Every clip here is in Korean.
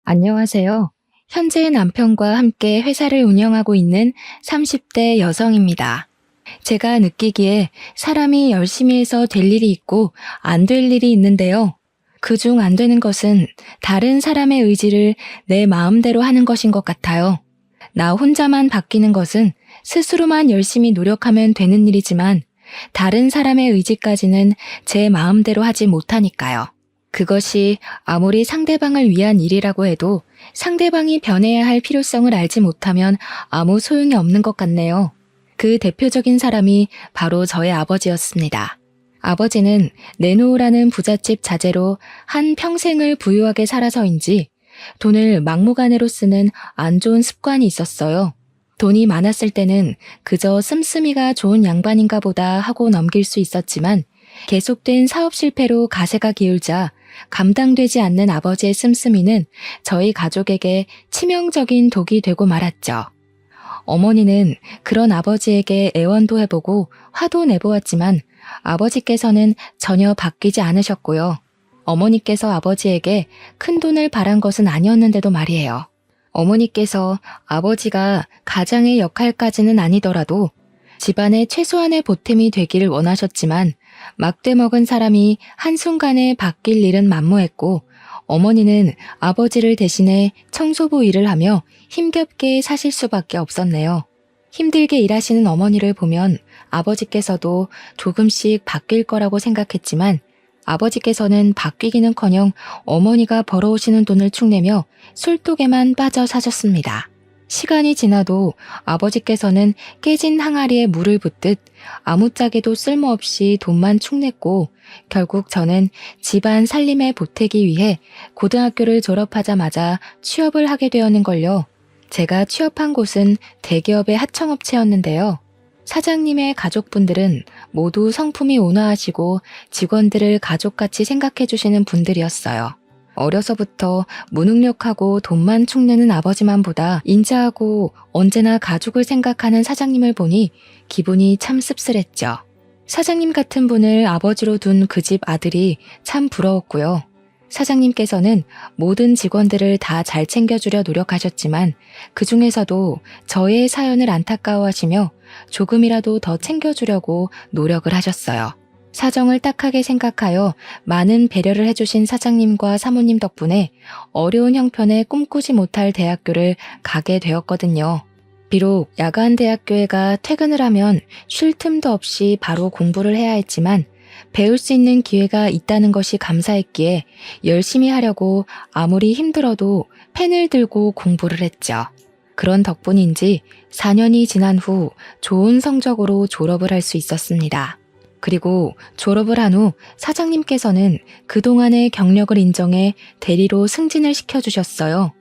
안녕하세요. 현재 남편과 함께 회사를 운영하고 있는 30대 여성입니다. 제가 느끼기에 사람이 열심히 해서 될 일이 있고 안 될 일이 있는데요. 그중 안 되는 것은 다른 사람의 의지를 내 마음대로 하는 것인 것 같아요. 나 혼자만 바뀌는 것은 스스로만 열심히 노력하면 되는 일이지만 다른 사람의 의지까지는 제 마음대로 하지 못하니까요. 그것이 아무리 상대방을 위한 일이라고 해도 상대방이 변해야 할 필요성을 알지 못하면 아무 소용이 없는 것 같네요. 그 대표적인 사람이 바로 저의 아버지였습니다. 아버지는 내놓으라는 부잣집 자제로 한 평생을 부유하게 살아서인지 돈을 막무가내로 쓰는 안 좋은 습관이 있었어요. 돈이 많았을 때는 그저 씀씀이가 좋은 양반인가 보다 하고 넘길 수 있었지만 계속된 사업 실패로 가세가 기울자 감당되지 않는 아버지의 씀씀이는 저희 가족에게 치명적인 독이 되고 말았죠. 어머니는 그런 아버지에게 애원도 해보고 화도 내보았지만 아버지께서는 전혀 바뀌지 않으셨고요. 어머니께서 아버지에게 큰 돈을 바란 것은 아니었는데도 말이에요. 어머니께서 아버지가 가장의 역할까지는 아니더라도 집안의 최소한의 보탬이 되기를 원하셨지만 막대 먹은 사람이 한순간에 바뀔 일은 만무했고 어머니는 아버지를 대신해 청소부 일을 하며 힘겹게 사실 수밖에 없었네요. 힘들게 일하시는 어머니를 보면 아버지께서도 조금씩 바뀔 거라고 생각했지만 아버지께서는 바뀌기는커녕 어머니가 벌어오시는 돈을 축내며 술독에만 빠져 사셨습니다. 시간이 지나도 아버지께서는 깨진 항아리에 물을 붓듯 아무짝에도 쓸모없이 돈만 축냈고 결국 저는 집안 살림에 보태기 위해 고등학교를 졸업하자마자 취업을 하게 되었는걸요. 제가 취업한 곳은 대기업의 하청업체였는데요. 사장님의 가족분들은 모두 성품이 온화하시고 직원들을 가족같이 생각해 주시는 분들이었어요. 어려서부터 무능력하고 돈만 축내는 아버지만 보다 인자하고 언제나 가족을 생각하는 사장님을 보니 기분이 참 씁쓸했죠. 사장님 같은 분을 아버지로 둔 그 집 아들이 참 부러웠고요. 사장님께서는 모든 직원들을 다 잘 챙겨주려 노력하셨지만 그 중에서도 저의 사연을 안타까워하시며 조금이라도 더 챙겨주려고 노력을 하셨어요. 사정을 딱하게 생각하여 많은 배려를 해주신 사장님과 사모님 덕분에 어려운 형편에 꿈꾸지 못할 대학교를 가게 되었거든요. 비록 야간 대학교에 가 퇴근을 하면 쉴 틈도 없이 바로 공부를 해야 했지만 배울 수 있는 기회가 있다는 것이 감사했기에 열심히 하려고 아무리 힘들어도 펜을 들고 공부를 했죠. 그런 덕분인지 4년이 지난 후 좋은 성적으로 졸업을 할 수 있었습니다. 그리고 졸업을 한 후 사장님께서는 그동안의 경력을 인정해 대리로 승진을 시켜주셨어요.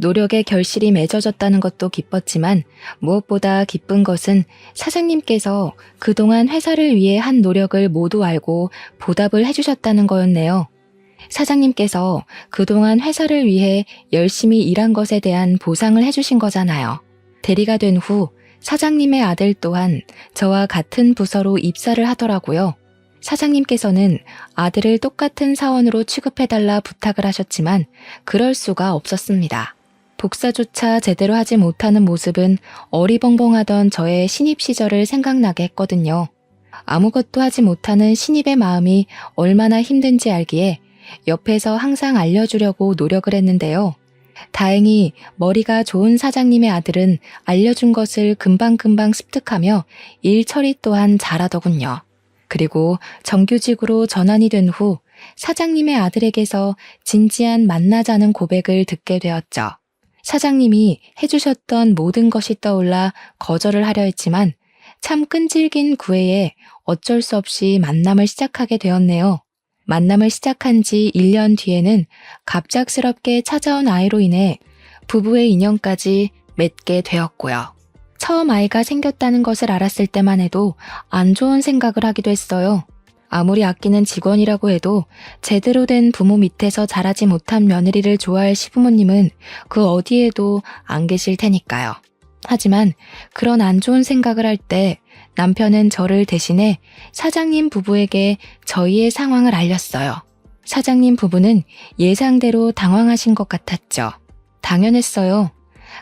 노력의 결실이 맺어졌다는 것도 기뻤지만 무엇보다 기쁜 것은 사장님께서 그동안 회사를 위해 한 노력을 모두 알고 보답을 해주셨다는 거였네요. 사장님께서 그동안 회사를 위해 열심히 일한 것에 대한 보상을 해주신 거잖아요. 대리가 된 후 사장님의 아들 또한 저와 같은 부서로 입사를 하더라고요. 사장님께서는 아들을 똑같은 사원으로 취급해달라 부탁을 하셨지만 그럴 수가 없었습니다. 복사조차 제대로 하지 못하는 모습은 어리벙벙하던 저의 신입 시절을 생각나게 했거든요. 아무것도 하지 못하는 신입의 마음이 얼마나 힘든지 알기에 옆에서 항상 알려주려고 노력을 했는데요. 다행히 머리가 좋은 사장님의 아들은 알려준 것을 금방금방 습득하며 일 처리 또한 잘하더군요. 그리고 정규직으로 전환이 된 후 사장님의 아들에게서 진지한 만나자는 고백을 듣게 되었죠. 사장님이 해주셨던 모든 것이 떠올라 거절을 하려 했지만 참 끈질긴 구애에 어쩔 수 없이 만남을 시작하게 되었네요. 만남을 시작한 지 1년 뒤에는 갑작스럽게 찾아온 아이로 인해 부부의 인연까지 맺게 되었고요. 처음 아이가 생겼다는 것을 알았을 때만 해도 안 좋은 생각을 하기도 했어요. 아무리 아끼는 직원이라고 해도 제대로 된 부모 밑에서 자라지 못한 며느리를 좋아할 시부모님은 그 어디에도 안 계실 테니까요. 하지만 그런 안 좋은 생각을 할 때 남편은 저를 대신해 사장님 부부에게 저희의 상황을 알렸어요. 사장님 부부는 예상대로 당황하신 것 같았죠. 당연했어요.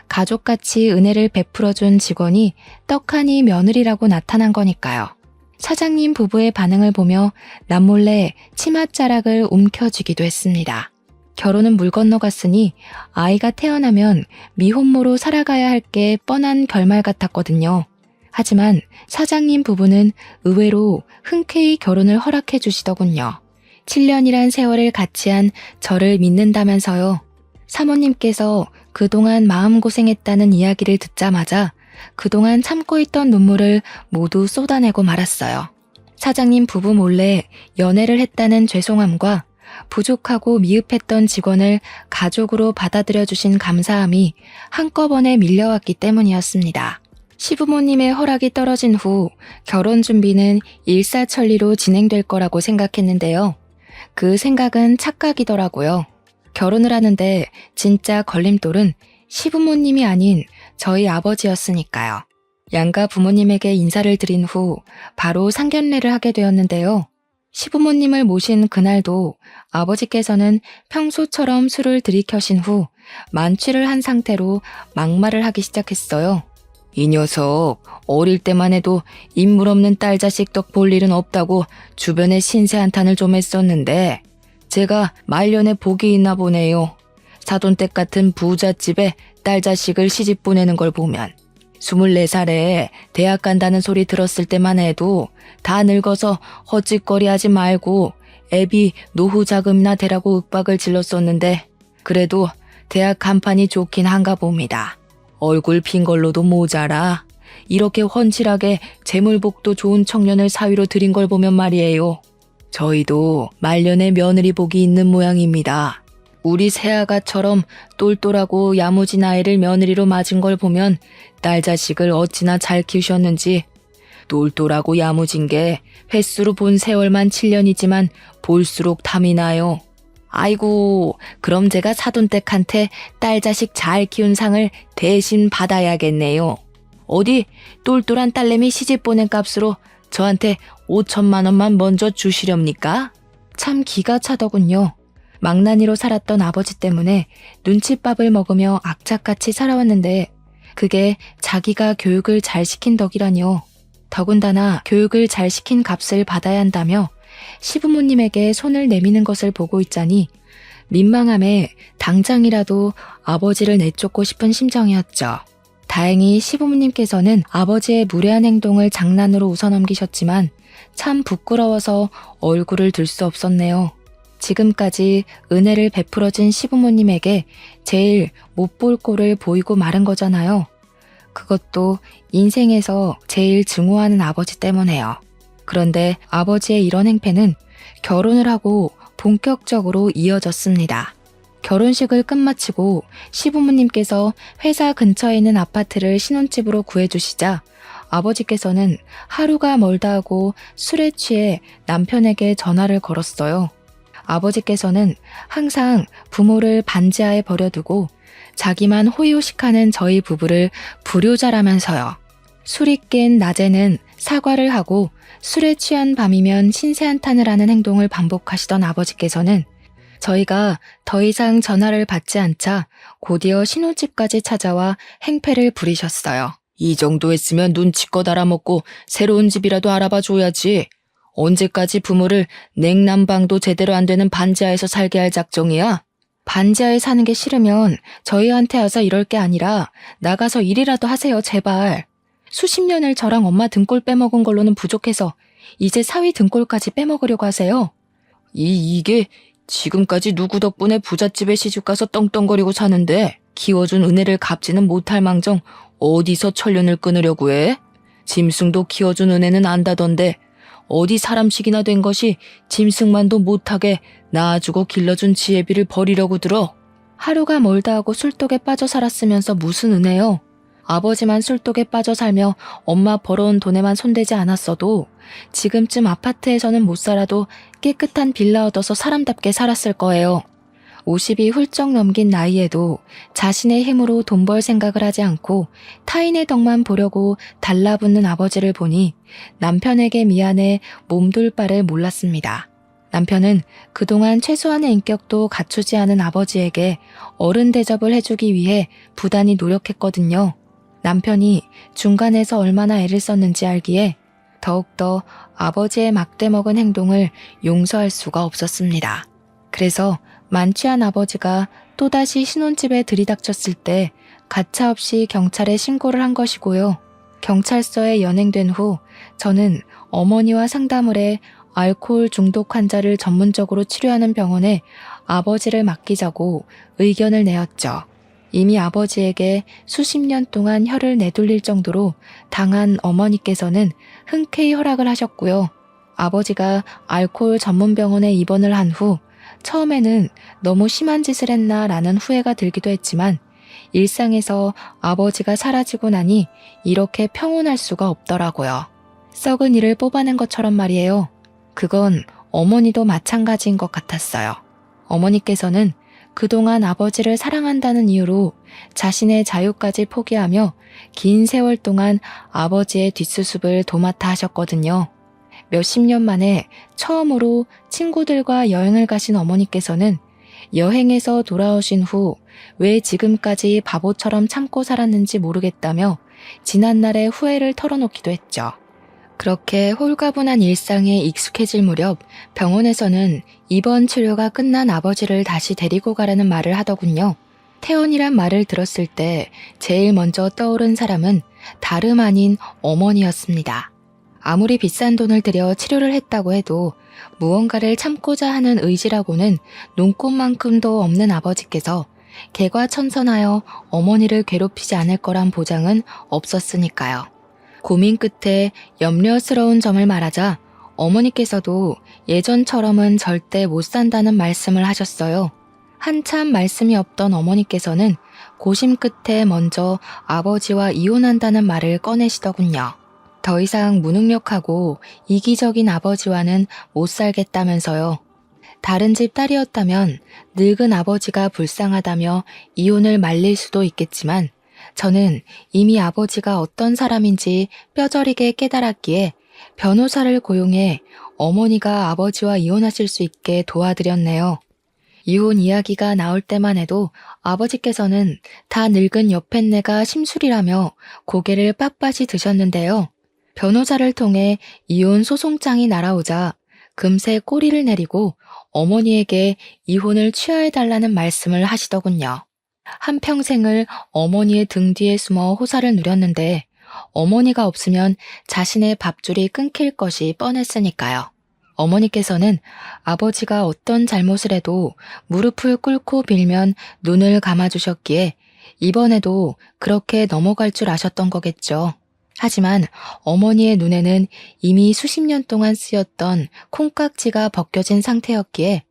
가족같이 은혜를 베풀어준 직원이 떡하니 며느리라고 나타난 거니까요. 사장님 부부의 반응을 보며 남몰래 치맛자락을 움켜쥐기도 했습니다. 결혼은 물 건너갔으니 아이가 태어나면 미혼모로 살아가야 할 게 뻔한 결말 같았거든요. 하지만 사장님 부부는 의외로 흔쾌히 결혼을 허락해 주시더군요. 7년이란 세월을 같이 한 저를 믿는다면서요. 사모님께서 그동안 마음고생했다는 이야기를 듣자마자 그동안 참고 있던 눈물을 모두 쏟아내고 말았어요. 사장님 부부 몰래 연애를 했다는 죄송함과 부족하고 미흡했던 직원을 가족으로 받아들여 주신 감사함이 한꺼번에 밀려왔기 때문이었습니다. 시부모님의 허락이 떨어진 후 결혼 준비는 일사천리로 진행될 거라고 생각했는데요. 그 생각은 착각이더라고요. 결혼을 하는데 진짜 걸림돌은 시부모님이 아닌 저희 아버지였으니까요. 양가 부모님에게 인사를 드린 후 바로 상견례를 하게 되었는데요. 시부모님을 모신 그날도 아버지께서는 평소처럼 술을 들이켜신 후 만취를 한 상태로 막말을 하기 시작했어요. 이 녀석 어릴 때만 해도 인물 없는 딸 자식 덕 볼 일은 없다고 주변에 신세 한탄을 좀 했었는데 제가 말년에 복이 있나 보네요. 사돈댁 같은 부잣집에 딸 자식을 시집 보내는 걸 보면 24살에 대학 간다는 소리 들었을 때만 해도 다 늙어서 헛짓거리 하지 말고 애비 노후 자금이나 대라고 윽박을 질렀었는데 그래도 대학 간판이 좋긴 한가 봅니다. 얼굴 핀 걸로도 모자라 이렇게 훤칠하게 재물복도 좋은 청년을 사위로 들인 걸 보면 말이에요. 저희도 말년에 며느리 복이 있는 모양입니다. 우리 새아가처럼 똘똘하고 야무진 아이를 며느리로 맞은 걸 보면 딸 자식을 어찌나 잘 키우셨는지. 똘똘하고 야무진 게 횟수로 본 세월만 7년이지만 볼수록 탐이 나요. 아이고, 그럼 제가 사돈댁한테 딸 자식 잘 키운 상을 대신 받아야겠네요. 어디 똘똘한 딸내미 시집 보낸 값으로 저한테 5천만 원만 먼저 주시렵니까? 참 기가 차더군요. 망나니로 살았던 아버지 때문에 눈칫밥을 먹으며 악착같이 살아왔는데 그게 자기가 교육을 잘 시킨 덕이라니요. 더군다나 교육을 잘 시킨 값을 받아야 한다며 시부모님에게 손을 내미는 것을 보고 있자니 민망함에 당장이라도 아버지를 내쫓고 싶은 심정이었죠. 다행히 시부모님께서는 아버지의 무례한 행동을 장난으로 웃어넘기셨지만 참 부끄러워서 얼굴을 들 수 없었네요. 지금까지 은혜를 베풀어준 시부모님에게 제일 못 볼 꼴을 보이고 마른 거잖아요. 그것도 인생에서 제일 증오하는 아버지 때문에요. 그런데 아버지의 이런 행패는 결혼을 하고 본격적으로 이어졌습니다. 결혼식을 끝마치고 시부모님께서 회사 근처에 있는 아파트를 신혼집으로 구해주시자 아버지께서는 하루가 멀다 하고 술에 취해 남편에게 전화를 걸었어요. 아버지께서는 항상 부모를 반지하에 버려두고 자기만 호의호식하는 저희 부부를 불효자라면서요. 술이 깬 낮에는 사과를 하고 술에 취한 밤이면 신세한탄을 하는 행동을 반복하시던 아버지께서는 저희가 더 이상 전화를 받지 않자 곧이어 신혼집까지 찾아와 행패를 부리셨어요. 이 정도 했으면 눈치껏 알아먹고 새로운 집이라도 알아봐 줘야지. 언제까지 부모를 냉난방도 제대로 안 되는 반지하에서 살게 할 작정이야? 반지하에 사는 게 싫으면 저희한테 와서 이럴 게 아니라 나가서 일이라도 하세요, 제발. 수십 년을 저랑 엄마 등골 빼먹은 걸로는 부족해서 이제 사위 등골까지 빼먹으려고 하세요. 이게 지금까지 누구 덕분에 부잣집에 시집가서 떵떵거리고 사는데 키워준 은혜를 갚지는 못할 망정 어디서 천련을 끊으려고 해? 짐승도 키워준 은혜는 안다던데 어디 사람식이나 된 것이 짐승만도 못하게 낳아주고 길러준 지혜비를 버리려고 들어? 하루가 멀다 하고 술독에 빠져 살았으면서 무슨 은혜요? 아버지만 술독에 빠져 살며 엄마 벌어온 돈에만 손대지 않았어도 지금쯤 아파트에서는 못 살아도 깨끗한 빌라 얻어서 사람답게 살았을 거예요. 50이 훌쩍 넘긴 나이에도 자신의 힘으로 돈 벌 생각을 하지 않고 타인의 덕만 보려고 달라붙는 아버지를 보니 남편에게 미안해 몸둘 바를 몰랐습니다. 남편은 그동안 최소한의 인격도 갖추지 않은 아버지에게 어른 대접을 해주기 위해 부단히 노력했거든요. 남편이 중간에서 얼마나 애를 썼는지 알기에 더욱더 아버지의 막대먹은 행동을 용서할 수가 없었습니다. 그래서 만취한 아버지가 또다시 신혼집에 들이닥쳤을 때 가차없이 경찰에 신고를 한 것이고요. 경찰서에 연행된 후 저는 어머니와 상담을 해 알코올 중독 환자를 전문적으로 치료하는 병원에 아버지를 맡기자고 의견을 내었죠. 이미 아버지에게 수십 년 동안 혀를 내둘릴 정도로 당한 어머니께서는 흔쾌히 허락을 하셨고요. 아버지가 알코올 전문병원에 입원을 한 후 처음에는 너무 심한 짓을 했나 라는 후회가 들기도 했지만 일상에서 아버지가 사라지고 나니 이렇게 평온할 수가 없더라고요. 썩은 이를 뽑아낸 것처럼 말이에요. 그건 어머니도 마찬가지인 것 같았어요. 어머니께서는 그동안 아버지를 사랑한다는 이유로 자신의 자유까지 포기하며 긴 세월 동안 아버지의 뒷수습을 도맡아 하셨거든요. 몇십 년 만에 처음으로 친구들과 여행을 가신 어머니께서는 여행에서 돌아오신 후 왜 지금까지 바보처럼 참고 살았는지 모르겠다며 지난날의 후회를 털어놓기도 했죠. 그렇게 홀가분한 일상에 익숙해질 무렵 병원에서는 입원 치료가 끝난 아버지를 다시 데리고 가라는 말을 하더군요. 퇴원이란 말을 들었을 때 제일 먼저 떠오른 사람은 다름 아닌 어머니였습니다. 아무리 비싼 돈을 들여 치료를 했다고 해도 무언가를 참고자 하는 의지라고는 눈꼽만큼도 없는 아버지께서 개과천선하여 어머니를 괴롭히지 않을 거란 보장은 없었으니까요. 고민 끝에 염려스러운 점을 말하자 어머니께서도 예전처럼은 절대 못 산다는 말씀을 하셨어요. 한참 말씀이 없던 어머니께서는 고심 끝에 먼저 아버지와 이혼한다는 말을 꺼내시더군요. 더 이상 무능력하고 이기적인 아버지와는 못 살겠다면서요. 다른 집 딸이었다면 늙은 아버지가 불쌍하다며 이혼을 말릴 수도 있겠지만 저는 이미 아버지가 어떤 사람인지 뼈저리게 깨달았기에 변호사를 고용해 어머니가 아버지와 이혼하실 수 있게 도와드렸네요. 이혼 이야기가 나올 때만 해도 아버지께서는 다 늙은 여팻네가 심술이라며 고개를 빳빳이 드셨는데요. 변호사를 통해 이혼 소송장이 날아오자 금세 꼬리를 내리고 어머니에게 이혼을 취하해달라는 말씀을 하시더군요. 한평생을 어머니의 등 뒤에 숨어 호사를 누렸는데 어머니가 없으면 자신의 밥줄이 끊길 것이 뻔했으니까요. 어머니께서는 아버지가 어떤 잘못을 해도 무릎을 꿇고 빌면 눈을 감아주셨기에 이번에도 그렇게 넘어갈 줄 아셨던 거겠죠. 하지만 어머니의 눈에는 이미 수십 년 동안 쓰였던 콩깍지가 벗겨진 상태였기에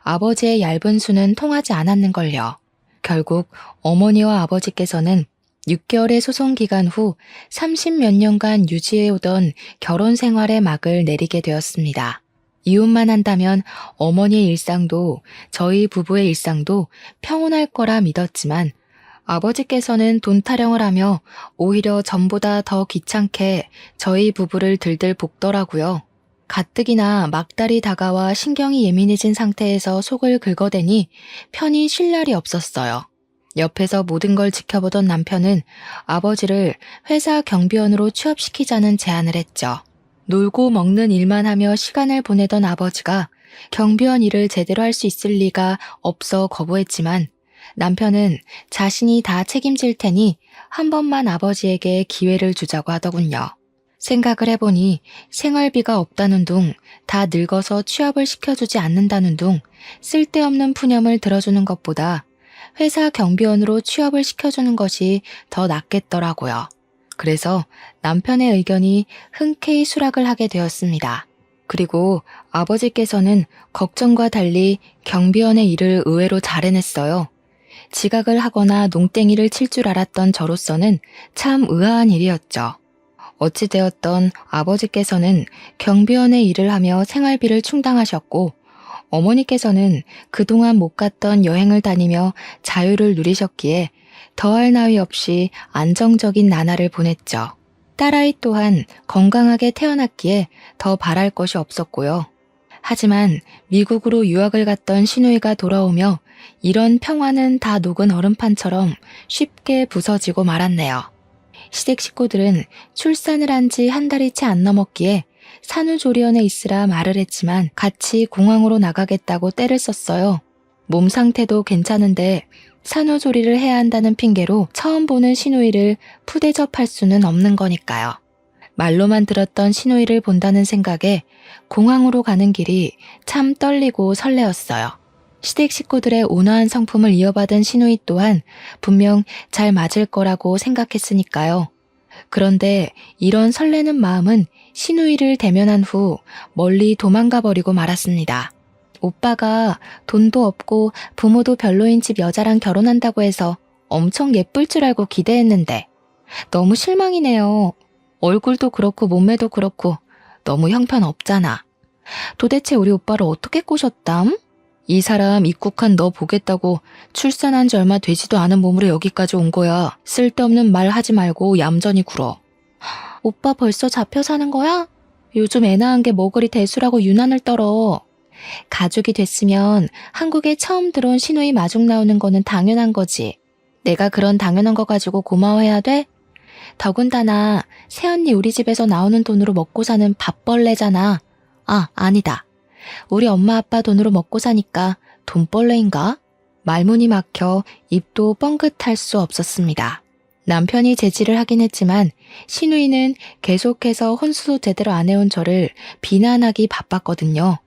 아버지의 얇은 수는 통하지 않았는걸요. 결국 어머니와 아버지께서는 6개월의 소송 기간 후 30몇 년간 유지해오던 결혼 생활의 막을 내리게 되었습니다. 이혼만 한다면 어머니의 일상도 저희 부부의 일상도 평온할 거라 믿었지만 아버지께서는 돈 타령을 하며 오히려 전보다 더 귀찮게 저희 부부를 들들 볶더라고요. 가뜩이나 막달이 다가와 신경이 예민해진 상태에서 속을 긁어대니 편히 쉴 날이 없었어요. 옆에서 모든 걸 지켜보던 남편은 아버지를 회사 경비원으로 취업시키자는 제안을 했죠. 놀고 먹는 일만 하며 시간을 보내던 아버지가 경비원 일을 제대로 할 수 있을 리가 없어 거부했지만 남편은 자신이 다 책임질 테니 한 번만 아버지에게 기회를 주자고 하더군요. 생각을 해보니 생활비가 없다는 둥, 다 늙어서 취업을 시켜주지 않는다는 둥, 쓸데없는 푸념을 들어주는 것보다 회사 경비원으로 취업을 시켜주는 것이 더 낫겠더라고요. 그래서 남편의 의견이 흔쾌히 수락을 하게 되었습니다. 그리고 아버지께서는 걱정과 달리 경비원의 일을 의외로 잘 해냈어요. 지각을 하거나 농땡이를 칠 줄 알았던 저로서는 참 의아한 일이었죠. 어찌되었던 아버지께서는 경비원의 일을 하며 생활비를 충당하셨고 어머니께서는 그동안 못 갔던 여행을 다니며 자유를 누리셨기에 더할 나위 없이 안정적인 나날을 보냈죠. 딸아이 또한 건강하게 태어났기에 더 바랄 것이 없었고요. 하지만 미국으로 유학을 갔던 시누이가 돌아오며 이런 평화는 다 녹은 얼음판처럼 쉽게 부서지고 말았네요. 시댁 식구들은 출산을 한 지 한 달이 채 안 넘었기에 산후조리원에 있으라 말을 했지만 같이 공항으로 나가겠다고 떼를 썼어요. 몸 상태도 괜찮은데 산후조리를 해야 한다는 핑계로 처음 보는 시누이를 푸대접할 수는 없는 거니까요. 말로만 들었던 시누이를 본다는 생각에 공항으로 가는 길이 참 떨리고 설레었어요. 시댁 식구들의 온화한 성품을 이어받은 시누이 또한 분명 잘 맞을 거라고 생각했으니까요. 그런데 이런 설레는 마음은 시누이를 대면한 후 멀리 도망가 버리고 말았습니다. 오빠가 돈도 없고 부모도 별로인 집 여자랑 결혼한다고 해서 엄청 예쁠 줄 알고 기대했는데 너무 실망이네요. 얼굴도 그렇고 몸매도 그렇고 너무 형편없잖아. 도대체 우리 오빠를 어떻게 꼬셨담? 이 사람 입국한 너 보겠다고 출산한 지 얼마 되지도 않은 몸으로 여기까지 온 거야. 쓸데없는 말 하지 말고 얌전히 굴어. 오빠 벌써 잡혀 사는 거야? 요즘 애 낳은 게 뭐 그리 대수라고 유난을 떨어. 가족이 됐으면 한국에 처음 들어온 시누이 마중 나오는 거는 당연한 거지. 내가 그런 당연한 거 가지고 고마워해야 돼? 더군다나 새언니 우리 집에서 나오는 돈으로 먹고 사는 밥벌레잖아. 아, 아니다. 우리 엄마 아빠 돈으로 먹고 사니까 돈벌레인가? 말문이 막혀 입도 뻥긋할 수 없었습니다. 남편이 제지를 하긴 했지만 시누이는 계속해서 혼수도 제대로 안 해온 저를 비난하기 바빴거든요.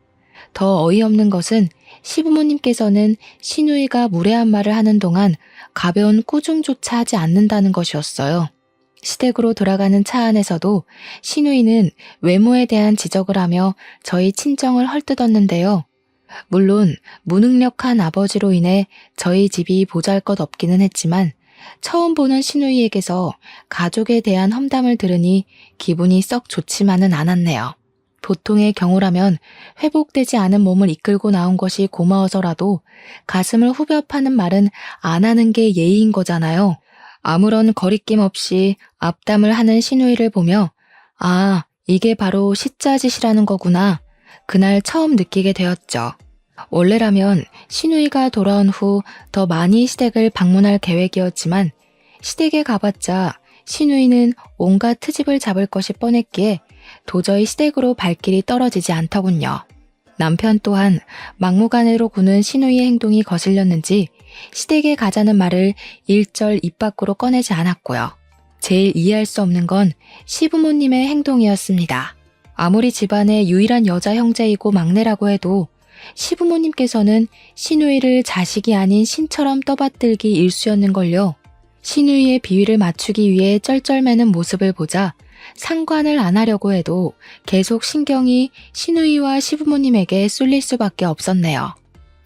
더 어이없는 것은 시부모님께서는 시누이가 무례한 말을 하는 동안 가벼운 꾸중조차 하지 않는다는 것이었어요. 시댁으로 돌아가는 차 안에서도 시누이는 외모에 대한 지적을 하며 저희 친정을 헐뜯었는데요. 물론 무능력한 아버지로 인해 저희 집이 보잘것없기는 했지만 처음 보는 시누이에게서 가족에 대한 험담을 들으니 기분이 썩 좋지만은 않았네요. 보통의 경우라면 회복되지 않은 몸을 이끌고 나온 것이 고마워서라도 가슴을 후벼 파는 말은 안 하는 게 예의인 거잖아요. 아무런 거리낌 없이 앞담을 하는 시누이를 보며 아, 이게 바로 시짜짓이라는 거구나. 그날 처음 느끼게 되었죠. 원래라면 시누이가 돌아온 후 더 많이 시댁을 방문할 계획이었지만 시댁에 가봤자 시누이는 온갖 트집을 잡을 것이 뻔했기에 도저히 시댁으로 발길이 떨어지지 않더군요. 남편 또한 막무가내로 구는 시누이의 행동이 거슬렸는지 시댁에 가자는 말을 일절 입 밖으로 꺼내지 않았고요. 제일 이해할 수 없는 건 시부모님의 행동이었습니다. 아무리 집안의 유일한 여자 형제이고 막내라고 해도 시부모님께서는 시누이를 자식이 아닌 신처럼 떠받들기 일쑤였는걸요. 시누이의 비위를 맞추기 위해 쩔쩔매는 모습을 보자 상관을 안 하려고 해도 계속 신경이 시누이와 시부모님에게 쏠릴 수밖에 없었네요.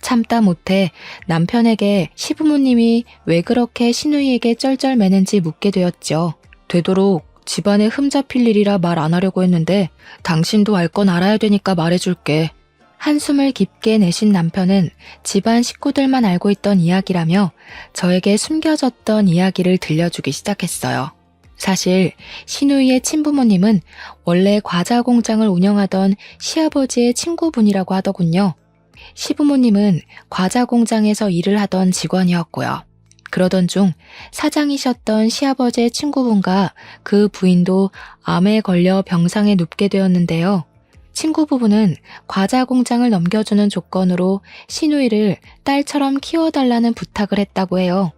참다 못해 남편에게 시부모님이 왜 그렇게 시누이에게 쩔쩔매는지 묻게 되었죠. 되도록 집안에 흠잡힐 일이라 말 안 하려고 했는데 당신도 알 건 알아야 되니까 말해줄게. 한숨을 깊게 내쉰 남편은 집안 식구들만 알고 있던 이야기라며 저에게 숨겨졌던 이야기를 들려주기 시작했어요. 사실 시누이의 친부모님은 원래 과자 공장을 운영하던 시아버지의 친구분이라고 하더군요. 시부모님은 과자 공장에서 일을 하던 직원이었고요. 그러던 중 사장이셨던 시아버지의 친구분과 그 부인도 암에 걸려 병상에 눕게 되었는데요. 친구 부부는 과자 공장을 넘겨주는 조건으로 시누이를 딸처럼 키워달라는 부탁을 했다고 해요.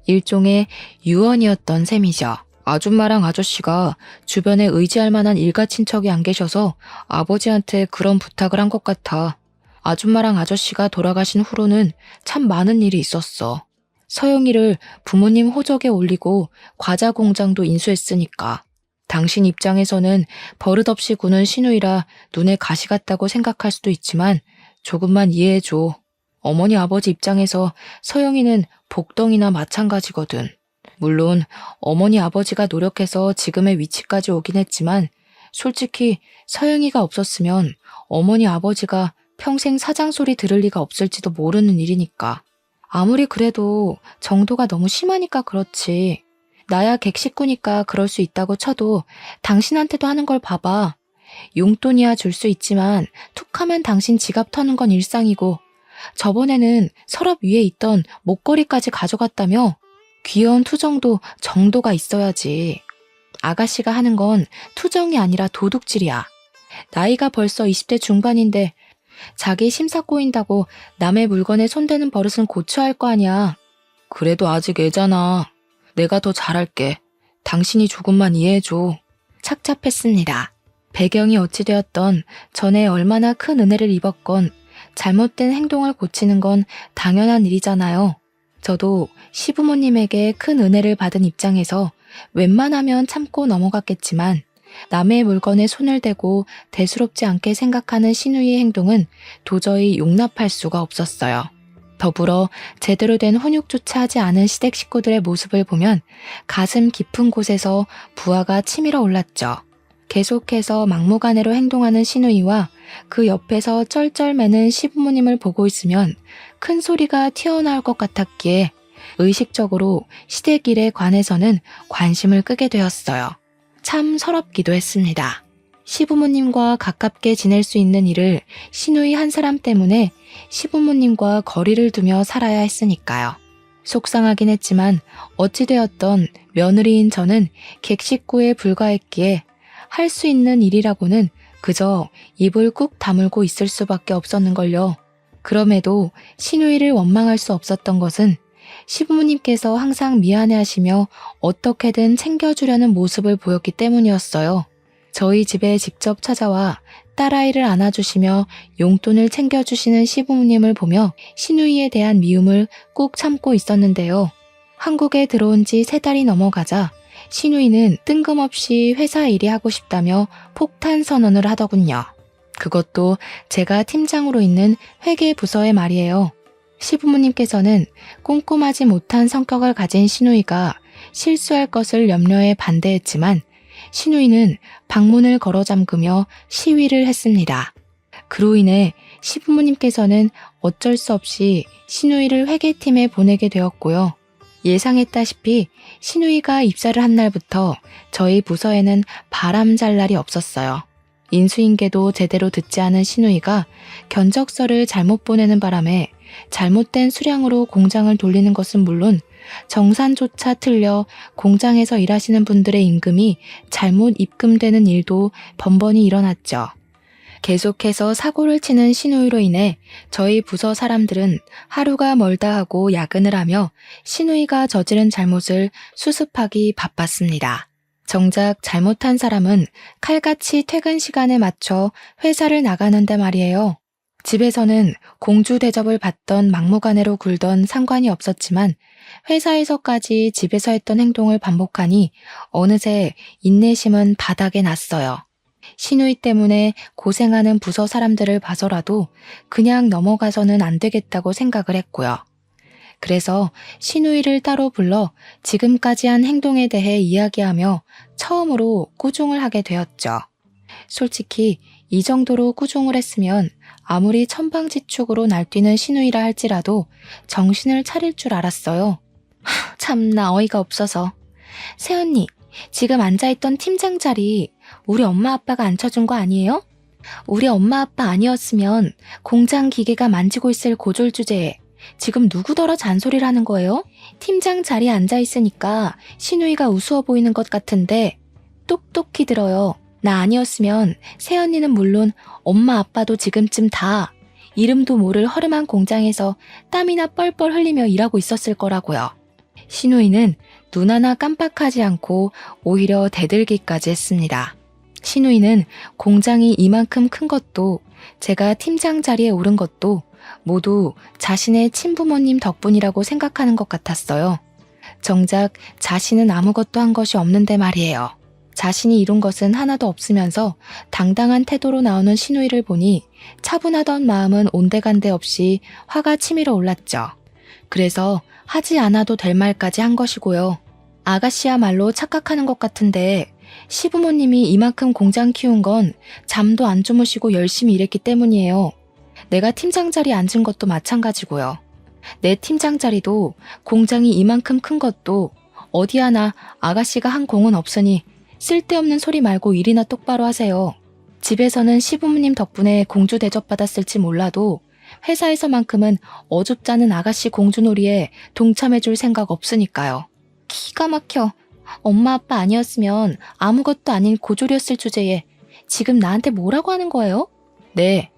일종의 유언이었던 셈이죠. 아줌마랑 아저씨가 주변에 의지할 만한 일가 친척이 안 계셔서 아버지한테 그런 부탁을 한 것 같아. 아줌마랑 아저씨가 돌아가신 후로는 참 많은 일이 있었어. 서영이를 부모님 호적에 올리고 과자 공장도 인수했으니까. 당신 입장에서는 버릇없이 구는 시누이라 눈에 가시 같다고 생각할 수도 있지만 조금만 이해해줘. 어머니 아버지 입장에서 서영이는 복덩이나 마찬가지거든. 물론 어머니 아버지가 노력해서 지금의 위치까지 오긴 했지만 솔직히 서영이가 없었으면 어머니 아버지가 평생 사장 소리 들을 리가 없을지도 모르는 일이니까. 아무리 그래도 정도가 너무 심하니까 그렇지. 나야 객식구니까 그럴 수 있다고 쳐도 당신한테도 하는 걸 봐봐. 용돈이야 줄 수 있지만 툭하면 당신 지갑 터는 건 일상이고 저번에는 서랍 위에 있던 목걸이까지 가져갔다며? 귀여운 투정도 정도가 있어야지. 아가씨가 하는 건 투정이 아니라 도둑질이야. 나이가 벌써 20대 중반인데 자기 심사 꼬인다고 남의 물건에 손대는 버릇은 고쳐야 할 거 아니야. 그래도 아직 애잖아. 내가 더 잘할게. 당신이 조금만 이해해줘. 착잡했습니다. 배경이 어찌되었던 전에 얼마나 큰 은혜를 입었건 잘못된 행동을 고치는 건 당연한 일이잖아요. 저도 시부모님에게 큰 은혜를 받은 입장에서 웬만하면 참고 넘어갔겠지만 남의 물건에 손을 대고 대수롭지 않게 생각하는 시누이의 행동은 도저히 용납할 수가 없었어요. 더불어 제대로 된 훈육조차 하지 않은 시댁 식구들의 모습을 보면 가슴 깊은 곳에서 부하가 치밀어 올랐죠. 계속해서 막무가내로 행동하는 시누이와 그 옆에서 쩔쩔매는 시부모님을 보고 있으면 큰 소리가 튀어나올 것 같았기에 의식적으로 시댁 일에 관해서는 관심을 끄게 되었어요. 참 서럽기도 했습니다. 시부모님과 가깝게 지낼 수 있는 일을 시누이 한 사람 때문에 시부모님과 거리를 두며 살아야 했으니까요. 속상하긴 했지만 어찌되었던 며느리인 저는 객식구에 불과했기에 할 수 있는 일이라고는 그저 입을 꾹 다물고 있을 수밖에 없었는걸요. 그럼에도 시누이를 원망할 수 없었던 것은 시부모님께서 항상 미안해하시며 어떻게든 챙겨주려는 모습을 보였기 때문이었어요. 저희 집에 직접 찾아와 딸아이를 안아주시며 용돈을 챙겨주시는 시부모님을 보며 시누이에 대한 미움을 꾹 참고 있었는데요. 한국에 들어온 지 3달이 넘어가자 시누이는 뜬금없이 회사 일이 하고 싶다며 폭탄 선언을 하더군요. 그것도 제가 팀장으로 있는 회계부서의 말이에요. 시부모님께서는 꼼꼼하지 못한 성격을 가진 시누이가 실수할 것을 염려해 반대했지만 시누이는 방문을 걸어 잠그며 시위를 했습니다. 그로 인해 시부모님께서는 어쩔 수 없이 시누이를 회계팀에 보내게 되었고요. 예상했다시피 시누이가 입사를 한 날부터 저희 부서에는 바람 잘 날이 없었어요. 인수인계도 제대로 듣지 않은 시누이가 견적서를 잘못 보내는 바람에 잘못된 수량으로 공장을 돌리는 것은 물론 정산조차 틀려 공장에서 일하시는 분들의 임금이 잘못 입금되는 일도 번번이 일어났죠. 계속해서 사고를 치는 시누이로 인해 저희 부서 사람들은 하루가 멀다 하고 야근을 하며 시누이가 저지른 잘못을 수습하기 바빴습니다. 정작 잘못한 사람은 칼같이 퇴근 시간에 맞춰 회사를 나가는데 말이에요. 집에서는 공주 대접을 받던 막무가내로 굴던 상관이 없었지만 회사에서까지 집에서 했던 행동을 반복하니 어느새 인내심은 바닥에 났어요. 시누이 때문에 고생하는 부서 사람들을 봐서라도 그냥 넘어가서는 안 되겠다고 생각을 했고요. 그래서 시누이를 따로 불러 지금까지 한 행동에 대해 이야기하며 처음으로 꾸중을 하게 되었죠. 솔직히 이 정도로 꾸중을 했으면 아무리 천방지축으로 날뛰는 시누이라 할지라도 정신을 차릴 줄 알았어요. 참나 어이가 없어서. 새언니, 지금 앉아있던 팀장 자리 우리 엄마 아빠가 앉혀준 거 아니에요? 우리 엄마 아빠 아니었으면 공장 기계가 만지고 있을 고졸 주제에 지금 누구더러 잔소리를 하는 거예요? 팀장 자리에 앉아있으니까 시누이가 우스워 보이는 것 같은데 똑똑히 들어요. 나 아니었으면 새언니는 물론 엄마 아빠도 지금쯤 다 이름도 모를 허름한 공장에서 땀이나 뻘뻘 흘리며 일하고 있었을 거라고요. 시누이는 눈 하나 깜빡하지 않고 오히려 대들기까지 했습니다. 시누이는 공장이 이만큼 큰 것도 제가 팀장 자리에 오른 것도 모두 자신의 친부모님 덕분이라고 생각하는 것 같았어요. 정작 자신은 아무것도 한 것이 없는데 말이에요. 자신이 이룬 것은 하나도 없으면서 당당한 태도로 나오는 시누이를 보니 차분하던 마음은 온데간데 없이 화가 치밀어 올랐죠. 그래서 하지 않아도 될 말까지 한 것이고요. 아가씨야말로 착각하는 것 같은데 시부모님이 이만큼 공장 키운 건 잠도 안 주무시고 열심히 일했기 때문이에요. 내가 팀장 자리에 앉은 것도 마찬가지고요. 내 팀장 자리도 공장이 이만큼 큰 것도 어디 하나 아가씨가 한 공은 없으니 쓸데없는 소리 말고 일이나 똑바로 하세요. 집에서는 시부모님 덕분에 공주 대접받았을지 몰라도 회사에서만큼은 어줍잖은 아가씨 공주놀이에 동참해줄 생각 없으니까요. 기가 막혀. 엄마 아빠 아니었으면 아무것도 아닌 고졸이었을 주제에 지금 나한테 뭐라고 하는 거예요? 네.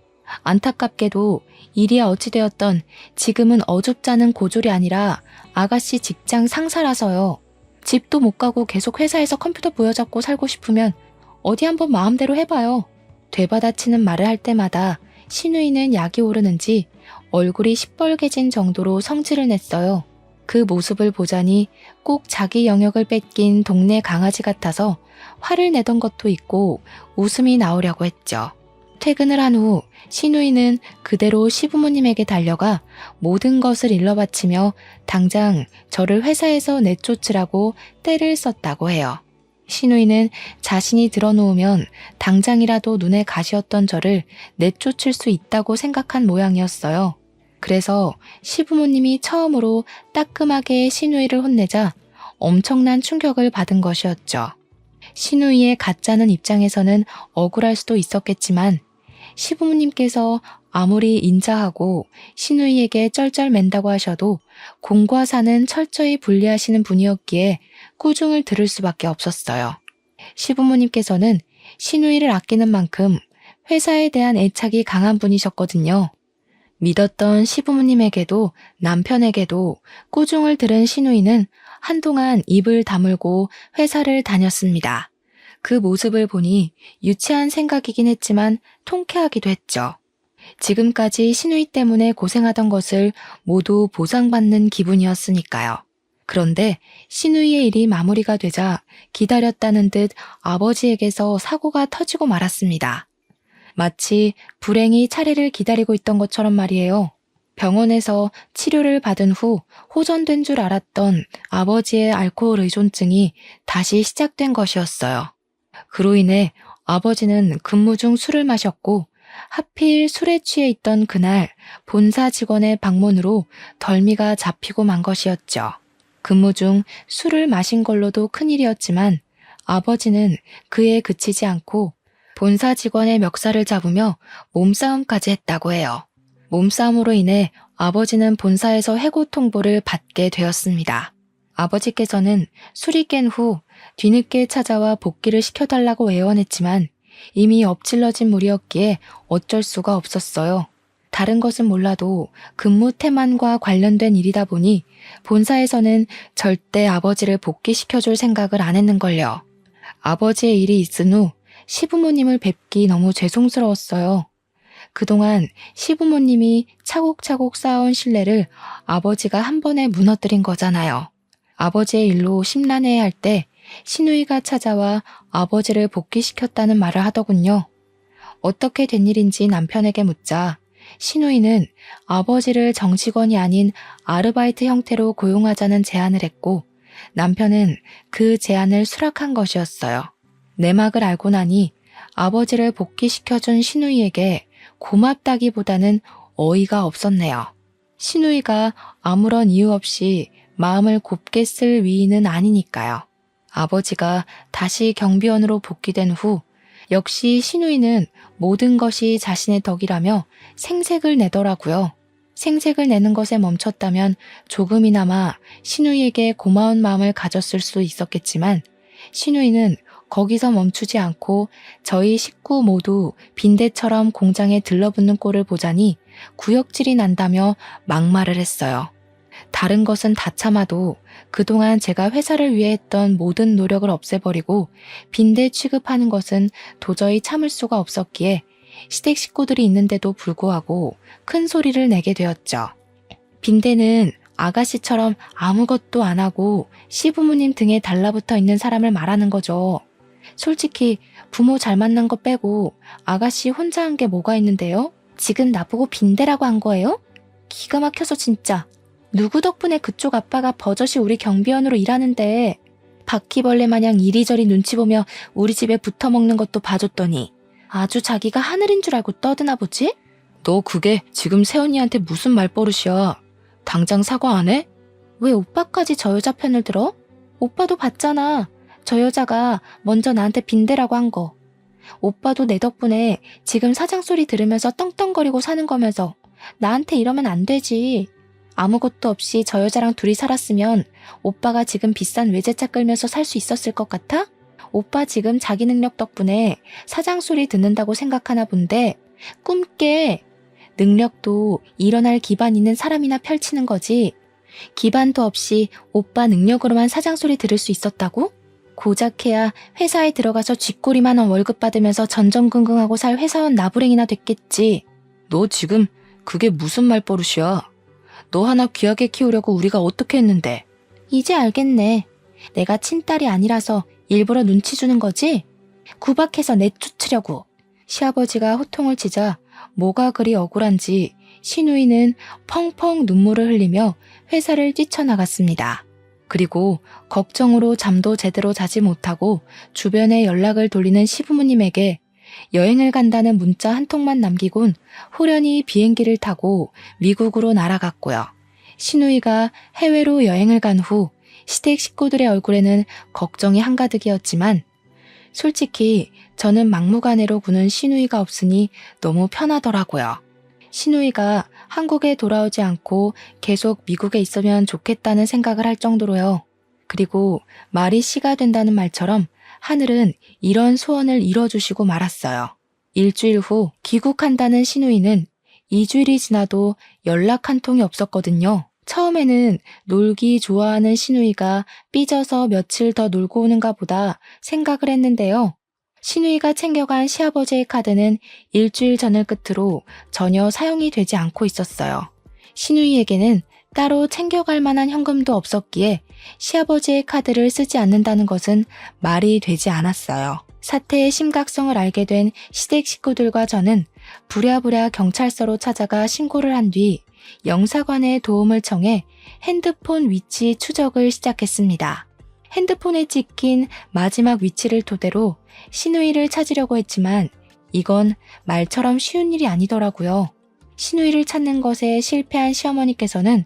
안타깝게도 일이야 어찌되었던 지금은 어줍잖은 고졸이 아니라 아가씨 직장 상사라서요. 집도 못 가고 계속 회사에서 컴퓨터 부여잡고 살고 싶으면 어디 한번 마음대로 해봐요. 되받아치는 말을 할 때마다 신우이는 약이 오르는지 얼굴이 시뻘개진 정도로 성질을 냈어요. 그 모습을 보자니 꼭 자기 영역을 뺏긴 동네 강아지 같아서 화를 내던 것도 있고 웃음이 나오려고 했죠. 퇴근을 한 후 신우이는 그대로 시부모님에게 달려가 모든 것을 일러바치며 당장 저를 회사에서 내쫓으라고 떼를 썼다고 해요. 신우이는 자신이 들어놓으면 당장이라도 눈에 가시었던 저를 내쫓을 수 있다고 생각한 모양이었어요. 그래서 시부모님이 처음으로 따끔하게 신우이를 혼내자 엄청난 충격을 받은 것이었죠. 신우이의 가짜는 입장에서는 억울할 수도 있었겠지만 시부모님께서 아무리 인자하고 신우이에게 쩔쩔맨다고 하셔도 공과 사는 철저히 분리하시는 분이었기에 꾸중을 들을 수밖에 없었어요. 시부모님께서는 신우이를 아끼는 만큼 회사에 대한 애착이 강한 분이셨거든요. 믿었던 시부모님에게도 남편에게도 꾸중을 들은 신우이는 한동안 입을 다물고 회사를 다녔습니다. 그 모습을 보니 유치한 생각이긴 했지만 통쾌하기도 했죠. 지금까지 신우이 때문에 고생하던 것을 모두 보상받는 기분이었으니까요. 그런데 신우이의 일이 마무리가 되자 기다렸다는 듯 아버지에게서 사고가 터지고 말았습니다. 마치 불행이 차례를 기다리고 있던 것처럼 말이에요. 병원에서 치료를 받은 후 호전된 줄 알았던 아버지의 알코올 의존증이 다시 시작된 것이었어요. 그로 인해 아버지는 근무 중 술을 마셨고 하필 술에 취해 있던 그날 본사 직원의 방문으로 덜미가 잡히고 만 것이었죠. 근무 중 술을 마신 걸로도 큰일이었지만 아버지는 그에 그치지 않고 본사 직원의 멱살을 잡으며 몸싸움까지 했다고 해요. 몸싸움으로 인해 아버지는 본사에서 해고 통보를 받게 되었습니다. 아버지께서는 술이 깬 후 뒤늦게 찾아와 복귀를 시켜달라고 애원했지만 이미 엎질러진 물이었기에 어쩔 수가 없었어요. 다른 것은 몰라도 근무 태만과 관련된 일이다 보니 본사에서는 절대 아버지를 복귀시켜줄 생각을 안 했는걸요. 아버지의 일이 있은 후 시부모님을 뵙기 너무 죄송스러웠어요. 그동안 시부모님이 차곡차곡 쌓아온 신뢰를 아버지가 한 번에 무너뜨린 거잖아요. 아버지의 일로 심란해할 때 신우이가 찾아와 아버지를 복귀시켰다는 말을 하더군요. 어떻게 된 일인지 남편에게 묻자 신우이는 아버지를 정직원이 아닌 아르바이트 형태로 고용하자는 제안을 했고 남편은 그 제안을 수락한 것이었어요. 내막을 알고 나니 아버지를 복귀시켜준 신우이에게 고맙다기보다는 어이가 없었네요. 신우이가 아무런 이유 없이 마음을 곱게 쓸 위인은 아니니까요. 아버지가 다시 경비원으로 복귀된 후 역시 신우이는 모든 것이 자신의 덕이라며 생색을 내더라고요. 생색을 내는 것에 멈췄다면 조금이나마 신우이에게 고마운 마음을 가졌을 수 있었겠지만 신우이는 거기서 멈추지 않고 저희 식구 모두 빈대처럼 공장에 들러붙는 꼴을 보자니 구역질이 난다며 막말을 했어요. 다른 것은 다 참아도 그동안 제가 회사를 위해 했던 모든 노력을 없애버리고 빈대 취급하는 것은 도저히 참을 수가 없었기에 시댁 식구들이 있는데도 불구하고 큰 소리를 내게 되었죠. 빈대는 아가씨처럼 아무것도 안 하고 시부모님 등에 달라붙어 있는 사람을 말하는 거죠. 솔직히 부모 잘 만난 거 빼고 아가씨 혼자 한 게 뭐가 있는데요? 지금 나보고 빈대라고 한 거예요? 기가 막혀서 진짜. 누구 덕분에 그쪽 아빠가 버젓이 우리 경비원으로 일하는데 바퀴벌레 마냥 이리저리 눈치 보며 우리 집에 붙어먹는 것도 봐줬더니 아주 자기가 하늘인 줄 알고 떠드나 보지? 너 그게 지금 새언니한테 무슨 말버릇이야? 당장 사과 안 해? 왜 오빠까지 저 여자 편을 들어? 오빠도 봤잖아. 저 여자가 먼저 나한테 빈대라고 한 거. 오빠도 내 덕분에 지금 사장 소리 들으면서 떵떵거리고 사는 거면서 나한테 이러면 안 되지. 아무것도 없이 저 여자랑 둘이 살았으면 오빠가 지금 비싼 외제차 끌면서 살 수 있었을 것 같아? 오빠 지금 자기 능력 덕분에 사장 소리 듣는다고 생각하나 본데 꿈 깨. 능력도 일어날 기반 있는 사람이나 펼치는 거지. 기반도 없이 오빠 능력으로만 사장 소리 들을 수 있었다고? 고작해야 회사에 들어가서 쥐꼬리만 원 월급 받으면서 전전긍긍하고 살 회사원 나부랭이나 됐겠지. 너 지금 그게 무슨 말버릇이야? 너 하나 귀하게 키우려고 우리가 어떻게 했는데? 이제 알겠네. 내가 친딸이 아니라서 일부러 눈치 주는 거지? 구박해서 내쫓으려고. 시아버지가 호통을 치자 뭐가 그리 억울한지 신우이는 펑펑 눈물을 흘리며 회사를 뛰쳐나갔습니다. 그리고 걱정으로 잠도 제대로 자지 못하고 주변에 연락을 돌리는 시부모님에게 여행을 간다는 문자 한 통만 남기곤 호련히 비행기를 타고 미국으로 날아갔고요. 신우이가 해외로 여행을 간 후 시댁 식구들의 얼굴에는 걱정이 한가득이었지만 솔직히 저는 막무가내로 구는 신우이가 없으니 너무 편하더라고요. 신우이가 한국에 돌아오지 않고 계속 미국에 있으면 좋겠다는 생각을 할 정도로요. 그리고 말이 씨가 된다는 말처럼 하늘은 이런 소원을 이뤄주시고 말았어요. 일주일 후 귀국한다는 신우이는 2주일이 지나도 연락 한 통이 없었거든요. 처음에는 놀기 좋아하는 신우이가 삐져서 며칠 더 놀고 오는가 보다 생각을 했는데요. 신우이가 챙겨간 시아버지의 카드는 일주일 전을 끝으로 전혀 사용이 되지 않고 있었어요. 신우이에게는 따로 챙겨갈 만한 현금도 없었기에 시아버지의 카드를 쓰지 않는다는 것은 말이 되지 않았어요. 사태의 심각성을 알게 된 시댁 식구들과 저는 부랴부랴 경찰서로 찾아가 신고를 한 뒤 영사관의 도움을 청해 핸드폰 위치 추적을 시작했습니다. 핸드폰에 찍힌 마지막 위치를 토대로 신우이를 찾으려고 했지만 이건 말처럼 쉬운 일이 아니더라고요. 신우이를 찾는 것에 실패한 시어머니께서는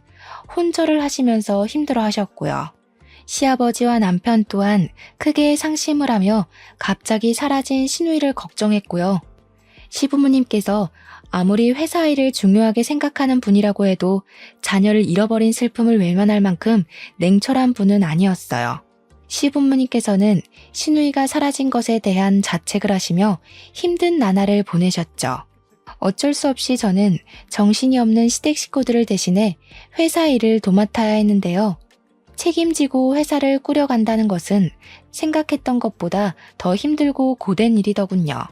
혼절을 하시면서 힘들어 하셨고요. 시아버지와 남편 또한 크게 상심을 하며 갑자기 사라진 신우이를 걱정했고요. 시부모님께서 아무리 회사 일을 중요하게 생각하는 분이라고 해도 자녀를 잃어버린 슬픔을 외면할 만큼 냉철한 분은 아니었어요. 시부모님께서는 신우이가 사라진 것에 대한 자책을 하시며 힘든 나날을 보내셨죠. 어쩔 수 없이 저는 정신이 없는 시댁 식구들을 대신해 회사 일을 도맡아야 했는데요. 책임지고 회사를 꾸려간다는 것은 생각했던 것보다 더 힘들고 고된 일이더군요.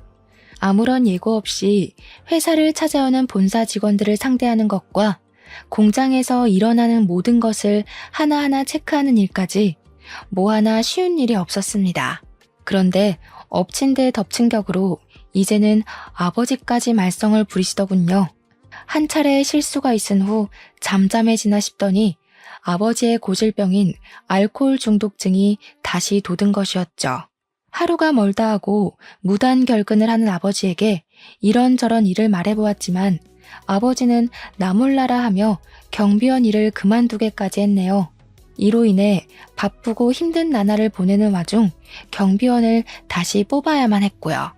아무런 예고 없이 회사를 찾아오는 본사 직원들을 상대하는 것과 공장에서 일어나는 모든 것을 하나하나 체크하는 일까지 뭐 하나 쉬운 일이 없었습니다. 그런데 엎친 데 덮친 격으로 이제는 아버지까지 말썽을 부리시더군요. 한 차례 실수가 있은 후 잠잠해지나 싶더니 아버지의 고질병인 알코올 중독증이 다시 돋은 것이었죠. 하루가 멀다 하고 무단 결근을 하는 아버지에게 이런저런 일을 말해보았지만 아버지는 나 몰라라 하며 경비원 일을 그만두게까지 했네요. 이로 인해 바쁘고 힘든 나날을 보내는 와중 경비원을 다시 뽑아야만 했고요.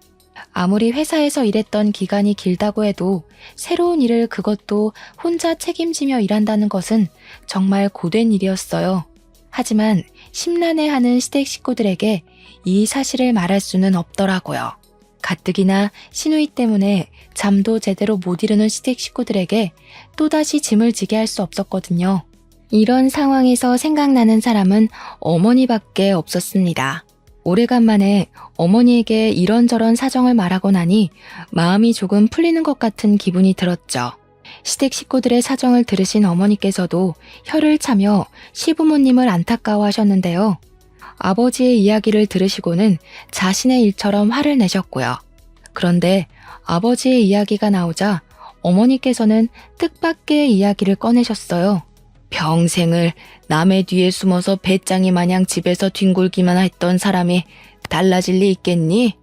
아무리 회사에서 일했던 기간이 길다고 해도 새로운 일을 그것도 혼자 책임지며 일한다는 것은 정말 고된 일이었어요. 하지만 심란해하는 시댁 식구들에게 이 사실을 말할 수는 없더라고요. 가뜩이나 신우이 때문에 잠도 제대로 못 이루는 시댁 식구들에게 또다시 짐을 지게 할 수 없었거든요. 이런 상황에서 생각나는 사람은 어머니밖에 없었습니다. 오래간만에 어머니에게 이런저런 사정을 말하고 나니 마음이 조금 풀리는 것 같은 기분이 들었죠. 시댁 식구들의 사정을 들으신 어머니께서도 혀를 차며 시부모님을 안타까워하셨는데요. 아버지의 이야기를 들으시고는 자신의 일처럼 화를 내셨고요. 그런데 아버지의 이야기가 나오자 어머니께서는 뜻밖의 이야기를 꺼내셨어요. 평생을 남의 뒤에 숨어서 배짱이 마냥 집에서 뒹굴기만 했던 사람이 달라질 리 있겠니?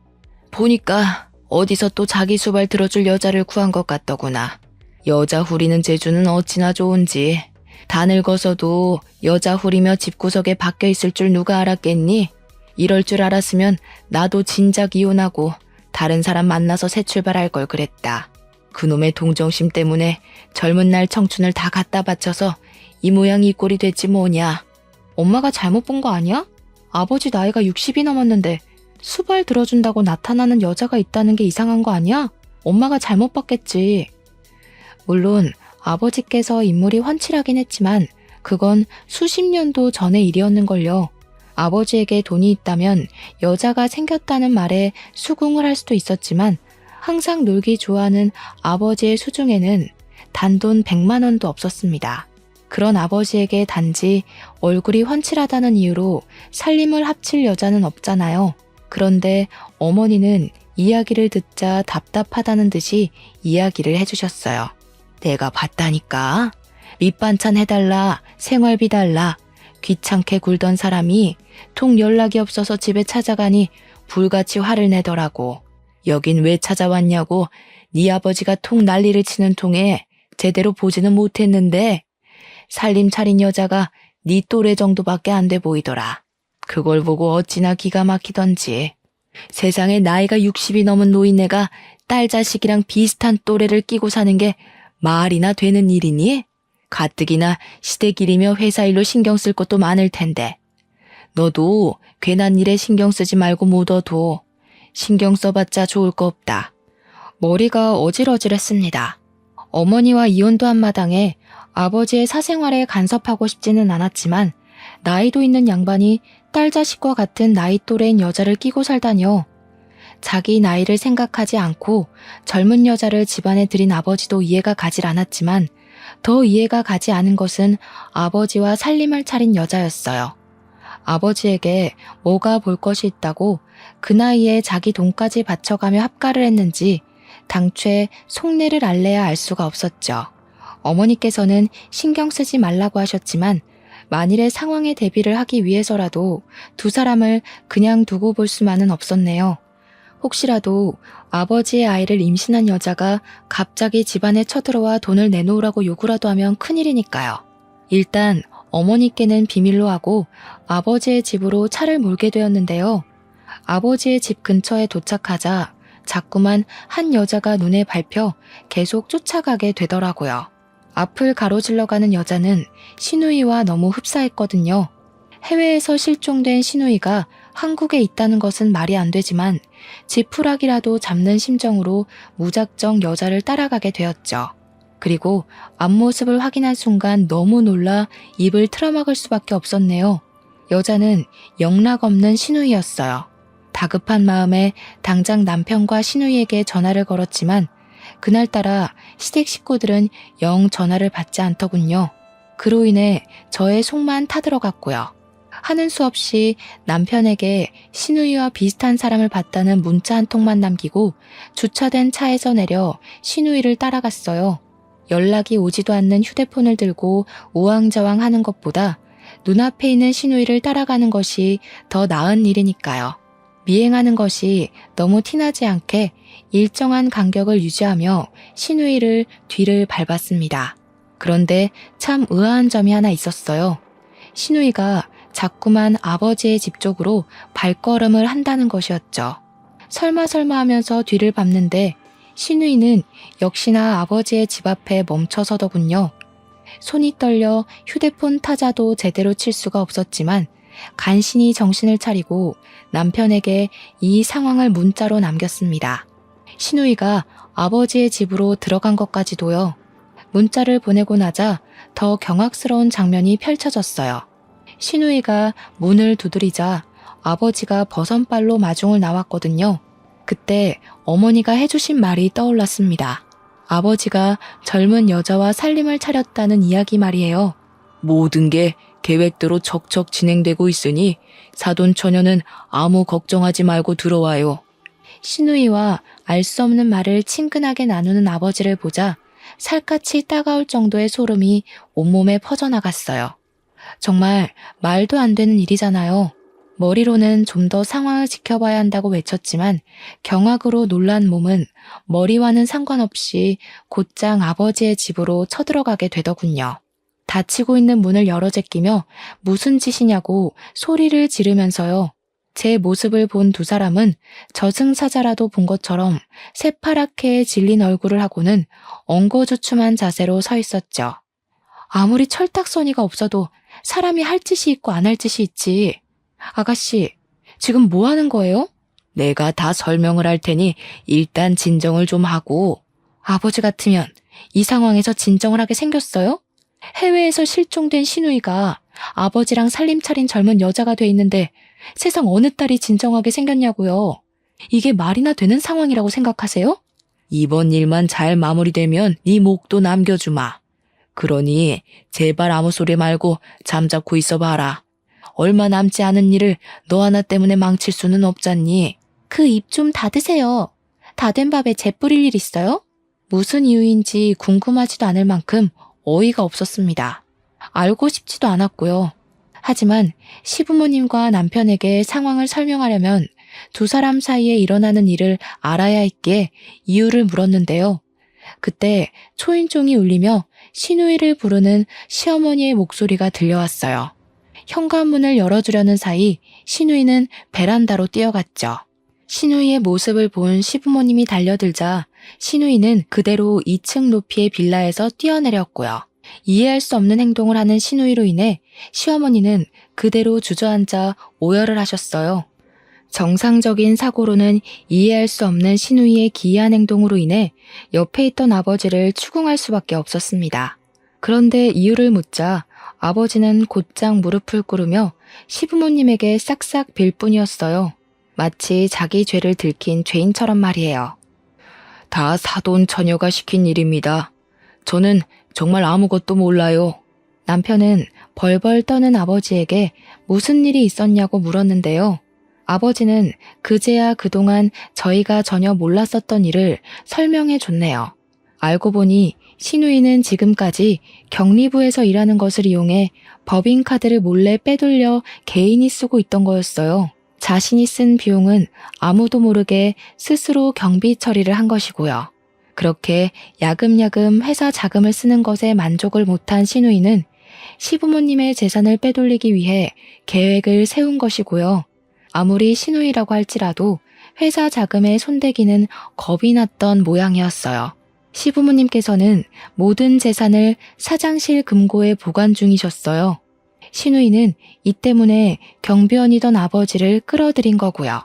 보니까 어디서 또 자기 수발 들어줄 여자를 구한 것 같더구나. 여자 후리는 재주는 어찌나 좋은지. 다 늙어서도 여자 후리며 집구석에 박혀 있을 줄 누가 알았겠니? 이럴 줄 알았으면 나도 진작 이혼하고 다른 사람 만나서 새 출발할 걸 그랬다. 그놈의 동정심 때문에 젊은 날 청춘을 다 갖다 바쳐서 이 모양 이 꼴이 됐지 뭐냐. 엄마가 잘못 본 거 아니야? 아버지 나이가 60이 넘었는데 수발 들어준다고 나타나는 여자가 있다는 게 이상한 거 아니야? 엄마가 잘못 봤겠지. 물론 아버지께서 인물이 훤칠하긴 했지만 그건 수십 년도 전의 일이었는걸요. 아버지에게 돈이 있다면 여자가 생겼다는 말에 수긍을 할 수도 있었지만 항상 놀기 좋아하는 아버지의 수중에는 단돈 100만 원도 없었습니다. 그런 아버지에게 단지 얼굴이 훤칠하다는 이유로 살림을 합칠 여자는 없잖아요. 그런데 어머니는 이야기를 듣자 답답하다는 듯이 이야기를 해주셨어요. 내가 봤다니까. 밑반찬 해달라, 생활비 달라. 귀찮게 굴던 사람이 통 연락이 없어서 집에 찾아가니 불같이 화를 내더라고. 여긴 왜 찾아왔냐고 네 아버지가 통 난리를 치는 통에 제대로 보지는 못했는데 살림 차린 여자가 네 또래 정도밖에 안 돼 보이더라. 그걸 보고 어찌나 기가 막히던지. 세상에 나이가 60이 넘은 노인네가 딸 자식이랑 비슷한 또래를 끼고 사는 게 말이나 되는 일이니? 가뜩이나 시댁일이며 회사 일로 신경 쓸 것도 많을 텐데. 너도 괜한 일에 신경 쓰지 말고 묻어둬. 신경 써봤자 좋을 거 없다. 머리가 어질어질했습니다. 어머니와 이혼도 한 마당에 아버지의 사생활에 간섭하고 싶지는 않았지만 나이도 있는 양반이 딸 자식과 같은 나이 또래인 여자를 끼고 살다니요. 자기 나이를 생각하지 않고 젊은 여자를 집안에 들인 아버지도 이해가 가질 않았지만 더 이해가 가지 않은 것은 아버지와 살림을 차린 여자였어요. 아버지에게 뭐가 볼 것이 있다고 그 나이에 자기 돈까지 바쳐가며 합가를 했는지 당최 속내를 알래야 알 수가 없었죠. 어머니께서는 신경 쓰지 말라고 하셨지만 만일의 상황에 대비를 하기 위해서라도 두 사람을 그냥 두고 볼 수만은 없었네요. 혹시라도 아버지의 아이를 임신한 여자가 갑자기 집안에 쳐들어와 돈을 내놓으라고 요구라도 하면 큰일이니까요. 일단 어머니께는 비밀로 하고 아버지의 집으로 차를 몰게 되었는데요. 아버지의 집 근처에 도착하자 자꾸만 한 여자가 눈에 밟혀 계속 쫓아가게 되더라고요. 앞을 가로질러 가는 여자는 시누이와 너무 흡사했거든요. 해외에서 실종된 시누이가 한국에 있다는 것은 말이 안 되지만 지푸라기라도 잡는 심정으로 무작정 여자를 따라가게 되었죠. 그리고 앞모습을 확인한 순간 너무 놀라 입을 틀어막을 수밖에 없었네요. 여자는 영락없는 시누이였어요. 다급한 마음에 당장 남편과 시누이에게 전화를 걸었지만 그날따라 시댁 식구들은 영 전화를 받지 않더군요. 그로 인해 저의 속만 타들어갔고요. 하는 수 없이 남편에게 시누이와 비슷한 사람을 봤다는 문자 한 통만 남기고 주차된 차에서 내려 시누이를 따라갔어요. 연락이 오지도 않는 휴대폰을 들고 우왕좌왕 하는 것보다 눈앞에 있는 시누이를 따라가는 것이 더 나은 일이니까요. 미행하는 것이 너무 티나지 않게 일정한 간격을 유지하며 시누이를 뒤를 밟았습니다. 그런데 참 의아한 점이 하나 있었어요. 시누이가 자꾸만 아버지의 집 쪽으로 발걸음을 한다는 것이었죠. 설마 하면서 뒤를 밟는데 시누이는 역시나 아버지의 집 앞에 멈춰서더군요. 손이 떨려 휴대폰 타자도 제대로 칠 수가 없었지만 간신히 정신을 차리고 남편에게 이 상황을 문자로 남겼습니다. 시누이가 아버지의 집으로 들어간 것까지도요. 문자를 보내고 나자 더 경악스러운 장면이 펼쳐졌어요. 시누이가 문을 두드리자 아버지가 버선발로 마중을 나왔거든요. 그때 어머니가 해주신 말이 떠올랐습니다. 아버지가 젊은 여자와 살림을 차렸다는 이야기 말이에요. 모든 게 계획대로 척척 진행되고 있으니 사돈처녀는 아무 걱정하지 말고 들어와요. 시누이와 알 수 없는 말을 친근하게 나누는 아버지를 보자 살갗이 따가울 정도의 소름이 온몸에 퍼져나갔어요. 정말 말도 안 되는 일이잖아요. 머리로는 좀 더 상황을 지켜봐야 한다고 외쳤지만 경악으로 놀란 몸은 머리와는 상관없이 곧장 아버지의 집으로 쳐들어가게 되더군요. 닫히고 있는 문을 열어 제끼며 무슨 짓이냐고 소리를 지르면서요. 제 모습을 본 두 사람은 저승사자라도 본 것처럼 새파랗게 질린 얼굴을 하고는 엉거주춤한 자세로 서 있었죠. 아무리 철딱서니가 없어도 사람이 할 짓이 있고 안 할 짓이 있지. 아가씨, 지금 뭐 하는 거예요? 내가 다 설명을 할 테니 일단 진정을 좀 하고. 아버지 같으면 이 상황에서 진정을 하게 생겼어요? 해외에서 실종된 시누이가 아버지랑 살림 차린 젊은 여자가 돼 있는데 세상 어느 딸이 진정하게 생겼냐고요. 이게 말이나 되는 상황이라고 생각하세요? 이번 일만 잘 마무리되면 네 목도 남겨주마. 그러니 제발 아무 소리 말고 잠자코 있어봐라. 얼마 남지 않은 일을 너 하나 때문에 망칠 수는 없잖니. 그 입 좀 닫으세요. 다 된 밥에 재 뿌릴 일 있어요? 무슨 이유인지 궁금하지도 않을 만큼 어이가 없었습니다. 알고 싶지도 않았고요. 하지만 시부모님과 남편에게 상황을 설명하려면 두 사람 사이에 일어나는 일을 알아야 했기에 이유를 물었는데요. 그때 초인종이 울리며 시누이를 부르는 시어머니의 목소리가 들려왔어요. 현관문을 열어주려는 사이 시누이는 베란다로 뛰어갔죠. 시누이의 모습을 본 시부모님이 달려들자 시누이는 그대로 2층 높이의 빌라에서 뛰어내렸고요. 이해할 수 없는 행동을 하는 시누이로 인해 시어머니는 그대로 주저앉아 오열을 하셨어요. 정상적인 사고로는 이해할 수 없는 시누이의 기이한 행동으로 인해 옆에 있던 아버지를 추궁할 수밖에 없었습니다. 그런데 이유를 묻자 아버지는 곧장 무릎을 꿇으며 시부모님에게 싹싹 빌 뿐이었어요. 마치 자기 죄를 들킨 죄인처럼 말이에요. 다 사돈 처녀가 시킨 일입니다. 저는 정말 아무것도 몰라요. 남편은 벌벌 떠는 아버지에게 무슨 일이 있었냐고 물었는데요. 아버지는 그제야 그동안 저희가 전혀 몰랐었던 일을 설명해 줬네요. 알고 보니 시누이는 지금까지 격리부에서 일하는 것을 이용해 법인카드를 몰래 빼돌려 개인이 쓰고 있던 거였어요. 자신이 쓴 비용은 아무도 모르게 스스로 경비 처리를 한 것이고요. 그렇게 야금야금 회사 자금을 쓰는 것에 만족을 못한 시누이는 시부모님의 재산을 빼돌리기 위해 계획을 세운 것이고요. 아무리 시누이라고 할지라도 회사 자금에 손대기는 겁이 났던 모양이었어요. 시부모님께서는 모든 재산을 사장실 금고에 보관 중이셨어요. 시누이는 이 때문에 경비원이던 아버지를 끌어들인 거고요.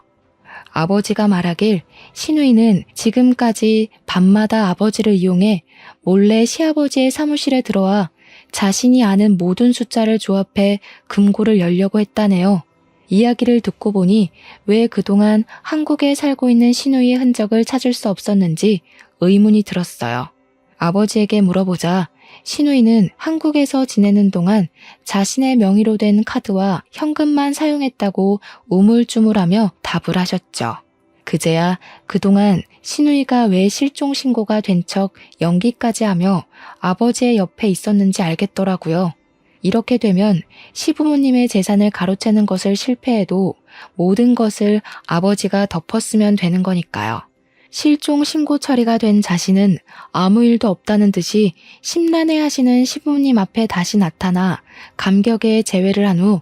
아버지가 말하길 시누이는 지금까지 밤마다 아버지를 이용해 몰래 시아버지의 사무실에 들어와 자신이 아는 모든 숫자를 조합해 금고를 열려고 했다네요. 이야기를 듣고 보니 왜 그동안 한국에 살고 있는 시누이의 흔적을 찾을 수 없었는지 의문이 들었어요. 아버지에게 물어보자 시누이는 한국에서 지내는 동안 자신의 명의로 된 카드와 현금만 사용했다고 우물쭈물하며 답을 하셨죠. 그제야 그동안 시누이가 왜 실종 신고가 된 척 연기까지 하며 아버지의 옆에 있었는지 알겠더라고요. 이렇게 되면 시부모님의 재산을 가로채는 것을 실패해도 모든 것을 아버지가 덮었으면 되는 거니까요. 실종 신고 처리가 된 자신은 아무 일도 없다는 듯이 심란해하시는 시부모님 앞에 다시 나타나 감격에 제외를 한 후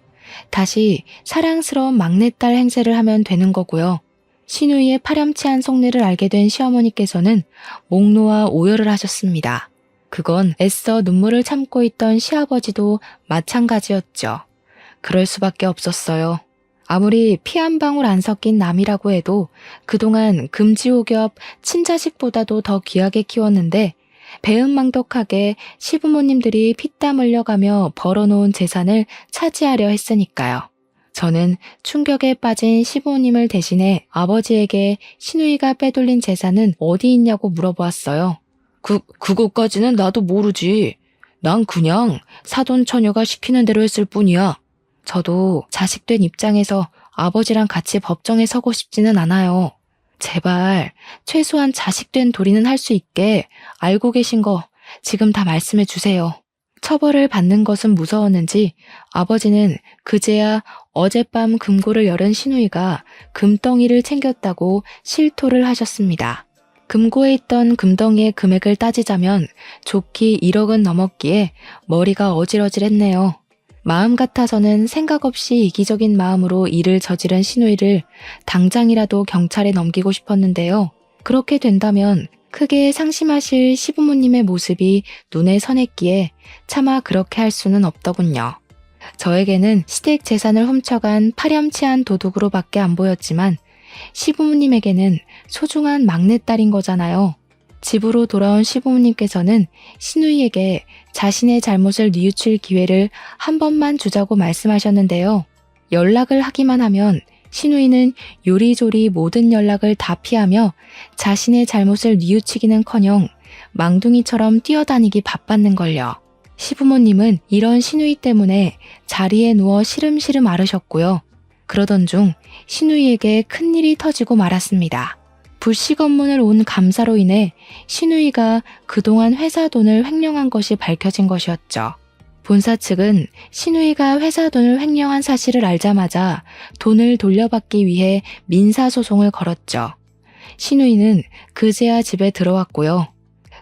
다시 사랑스러운 막내딸 행세를 하면 되는 거고요. 시누이의 파렴치한 속내를 알게 된 시어머니께서는 목 놓아 오열을 하셨습니다. 그건 애써 눈물을 참고 있던 시아버지도 마찬가지였죠. 그럴 수밖에 없었어요. 아무리 피 한 방울 안 섞인 남이라고 해도 그동안 금지옥엽 친자식보다도 더 귀하게 키웠는데 배은망덕하게 시부모님들이 피땀 흘려가며 벌어놓은 재산을 차지하려 했으니까요. 저는 충격에 빠진 시부모님을 대신해 아버지에게 시누이가 빼돌린 재산은 어디 있냐고 물어보았어요. 그것까지는 나도 모르지. 난 그냥 사돈 처녀가 시키는 대로 했을 뿐이야. 저도 자식된 입장에서 아버지랑 같이 법정에 서고 싶지는 않아요. 제발 최소한 자식된 도리는 할 수 있게 알고 계신 거 지금 다 말씀해 주세요. 처벌을 받는 것은 무서웠는지 아버지는 그제야 어젯밤 금고를 열은 시누이가 금덩이를 챙겼다고 실토를 하셨습니다. 금고에 있던 금덩이의 금액을 따지자면 좋기 1억은 넘었기에 머리가 어질어질했네요. 마음 같아서는 생각 없이 이기적인 마음으로 일을 저지른 신우이를 당장이라도 경찰에 넘기고 싶었는데요. 그렇게 된다면 크게 상심하실 시부모님의 모습이 눈에 선했기에 차마 그렇게 할 수는 없더군요. 저에게는 시댁 재산을 훔쳐간 파렴치한 도둑으로밖에 안 보였지만 시부모님에게는 소중한 막내딸인 거잖아요. 집으로 돌아온 시부모님께서는 신우이에게 자신의 잘못을 뉘우칠 기회를 한 번만 주자고 말씀하셨는데요. 연락을 하기만 하면 신우이는 요리조리 모든 연락을 다 피하며 자신의 잘못을 뉘우치기는커녕 망둥이처럼 뛰어다니기 바빴는걸요. 시부모님은 이런 신우이 때문에 자리에 누워 시름시름 앓으셨고요. 그러던 중 신우이에게 큰일이 터지고 말았습니다. 불씨 검문을 온 감사로 인해 신우이가 그동안 회사 돈을 횡령한 것이 밝혀진 것이었죠. 본사 측은 신우이가 회사 돈을 횡령한 사실을 알자마자 돈을 돌려받기 위해 민사소송을 걸었죠. 신우이는 그제야 집에 들어왔고요.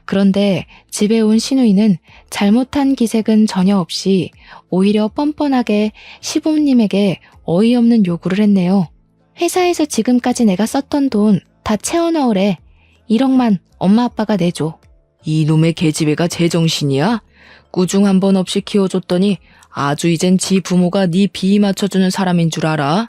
그런데 집에 온 신우이는 잘못한 기색은 전혀 없이 오히려 뻔뻔하게 시부모님에게 어이없는 요구를 했네요. 회사에서 지금까지 내가 썼던 돈 다 채워넣으래. 1억만 엄마 아빠가 내줘. 이놈의 계집애가 제정신이야? 꾸중 한 번 없이 키워줬더니 아주 이젠 지 부모가 네 비위 맞춰주는 사람인 줄 알아?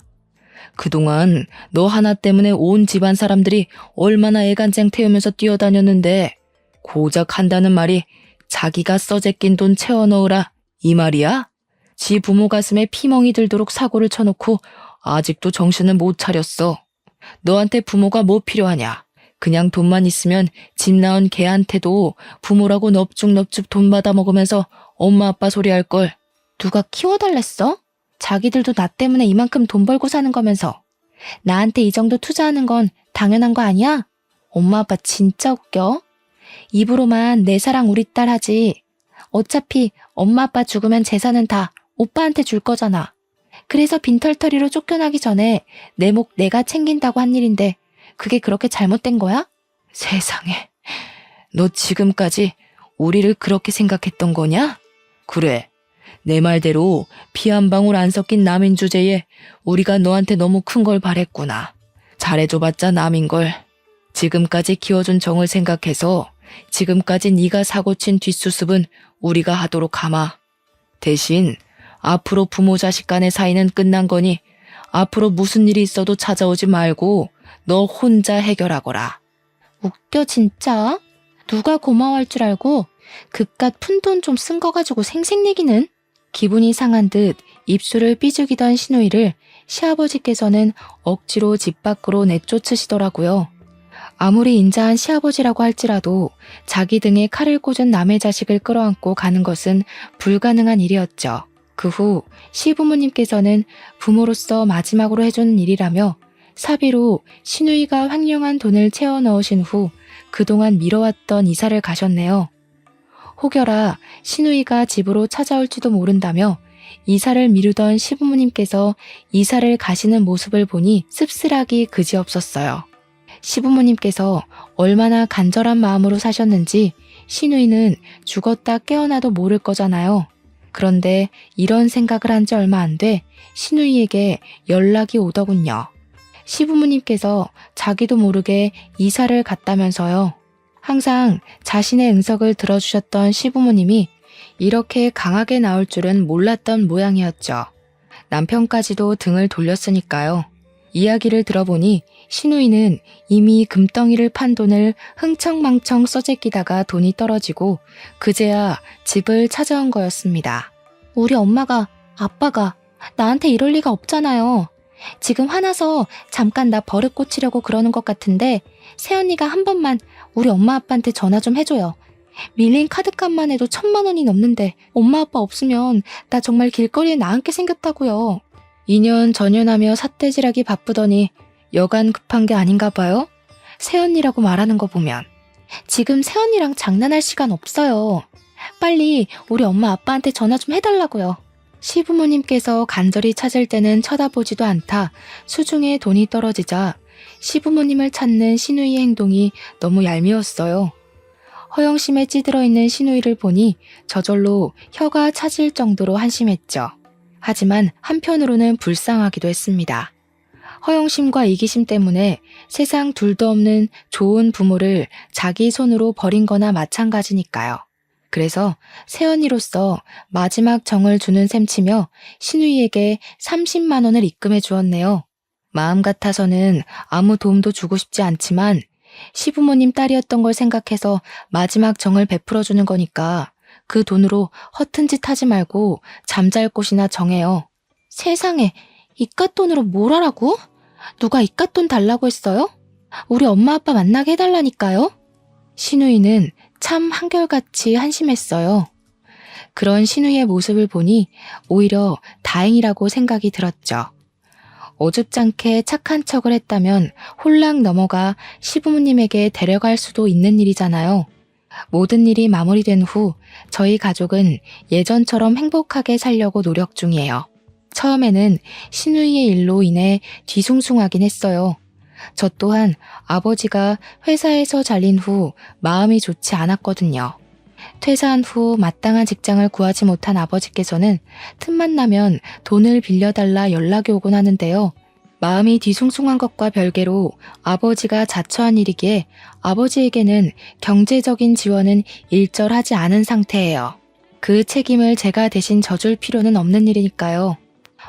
그동안 너 하나 때문에 온 집안 사람들이 얼마나 애간장 태우면서 뛰어다녔는데 고작 한다는 말이 자기가 써제낀 돈 채워넣으라 이 말이야? 지 부모 가슴에 피멍이 들도록 사고를 쳐놓고 아직도 정신을 못 차렸어. 너한테 부모가 뭐 필요하냐? 그냥 돈만 있으면 집 나온 걔한테도 부모라고 넙죽넙죽 돈 받아먹으면서 엄마 아빠 소리 할걸. 누가 키워달랬어? 자기들도 나 때문에 이만큼 돈 벌고 사는 거면서 나한테 이 정도 투자하는 건 당연한 거 아니야? 엄마 아빠 진짜 웃겨. 입으로만 내 사랑 우리 딸 하지. 어차피 엄마 아빠 죽으면 재산은 다 오빠한테 줄 거잖아. 그래서 빈털터리로 쫓겨나기 전에 내 목 내가 챙긴다고 한 일인데 그게 그렇게 잘못된 거야? 세상에, 너 지금까지 우리를 그렇게 생각했던 거냐? 그래, 내 말대로 피 한 방울 안 섞인 남인 주제에 우리가 너한테 너무 큰 걸 바랬구나. 잘해줘봤자 남인걸. 지금까지 키워준 정을 생각해서 지금까지 네가 사고친 뒷수습은 우리가 하도록 하마. 대신 앞으로 부모 자식 간의 사이는 끝난 거니 앞으로 무슨 일이 있어도 찾아오지 말고 너 혼자 해결하거라. 웃겨 진짜. 누가 고마워할 줄 알고 그깟 푼돈 좀 쓴 거 가지고 생색내기는. 기분이 상한 듯 입술을 삐죽이던 신우이를 시아버지께서는 억지로 집 밖으로 내쫓으시더라고요. 아무리 인자한 시아버지라고 할지라도 자기 등에 칼을 꽂은 남의 자식을 끌어안고 가는 것은 불가능한 일이었죠. 그 후 시부모님께서는 부모로서 마지막으로 해주는 일이라며 사비로 신우이가 횡령한 돈을 채워 넣으신 후 그동안 미뤄왔던 이사를 가셨네요. 혹여라 신우이가 집으로 찾아올지도 모른다며 이사를 미루던 시부모님께서 이사를 가시는 모습을 보니 씁쓸하기 그지없었어요. 시부모님께서 얼마나 간절한 마음으로 사셨는지 신우이는 죽었다 깨어나도 모를 거잖아요. 그런데 이런 생각을 한 지 얼마 안 돼 신우이에게 연락이 오더군요. 시부모님께서 자기도 모르게 이사를 갔다면서요. 항상 자신의 응석을 들어주셨던 시부모님이 이렇게 강하게 나올 줄은 몰랐던 모양이었죠. 남편까지도 등을 돌렸으니까요. 이야기를 들어보니 신우이는 이미 금덩이를 판 돈을 흥청망청 써제끼다가 돈이 떨어지고 그제야 집을 찾아온 거였습니다. 우리 엄마가, 아빠가 나한테 이럴 리가 없잖아요. 지금 화나서 잠깐 나 버릇 고치려고 그러는 것 같은데 새언니가 한 번만 우리 엄마 아빠한테 전화 좀 해줘요. 밀린 카드값만 해도 1,000만 원이 넘는데 엄마 아빠 없으면 나 정말 길거리에 나앉게 생겼다고요. 2년 전연하며 삿대질하기 바쁘더니 여간 급한 게 아닌가 봐요. 새언니라고 말하는 거 보면. 지금 새언니랑 장난할 시간 없어요. 빨리 우리 엄마 아빠한테 전화 좀 해달라고요. 시부모님께서 간절히 찾을 때는 쳐다보지도 않다 수중에 돈이 떨어지자 시부모님을 찾는 신우이의 행동이 너무 얄미웠어요. 허영심에 찌들어 있는 신우이를 보니 저절로 혀가 차질 정도로 한심했죠. 하지만 한편으로는 불쌍하기도 했습니다. 허영심과 이기심 때문에 세상 둘도 없는 좋은 부모를 자기 손으로 버린 거나 마찬가지니까요. 그래서 새언니로서 마지막 정을 주는 셈치며 신우이에게 30만 원을 입금해 주었네요. 마음 같아서는 아무 도움도 주고 싶지 않지만 시부모님 딸이었던 걸 생각해서 마지막 정을 베풀어 주는 거니까 그 돈으로 허튼 짓 하지 말고 잠잘 곳이나 정해요. 세상에, 이깟돈으로 뭘 하라고? 누가 이깟돈 달라고 했어요? 우리 엄마 아빠 만나게 해달라니까요. 신우이는 참 한결같이 한심했어요. 그런 신우이의 모습을 보니 오히려 다행이라고 생각이 들었죠. 어줍잖게 착한 척을 했다면 홀랑 넘어가 시부모님에게 데려갈 수도 있는 일이잖아요. 모든 일이 마무리된 후 저희 가족은 예전처럼 행복하게 살려고 노력 중이에요. 처음에는 신우이의 일로 인해 뒤숭숭하긴 했어요. 저 또한 아버지가 회사에서 잘린 후 마음이 좋지 않았거든요. 퇴사한 후 마땅한 직장을 구하지 못한 아버지께서는 틈만 나면 돈을 빌려달라 연락이 오곤 하는데요. 마음이 뒤숭숭한 것과 별개로 아버지가 자처한 일이기에 아버지에게는 경제적인 지원은 일절하지 않은 상태예요. 그 책임을 제가 대신 져줄 필요는 없는 일이니까요.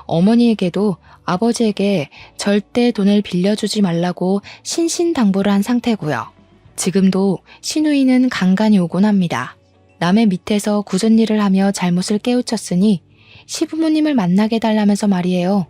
어머니에게도 아버지에게 절대 돈을 빌려주지 말라고 신신당부를 한 상태고요. 지금도 신우이는 간간히 오곤 합니다. 남의 밑에서 굳은 일을 하며 잘못을 깨우쳤으니 시부모님을 만나게 해달라면서 말이에요.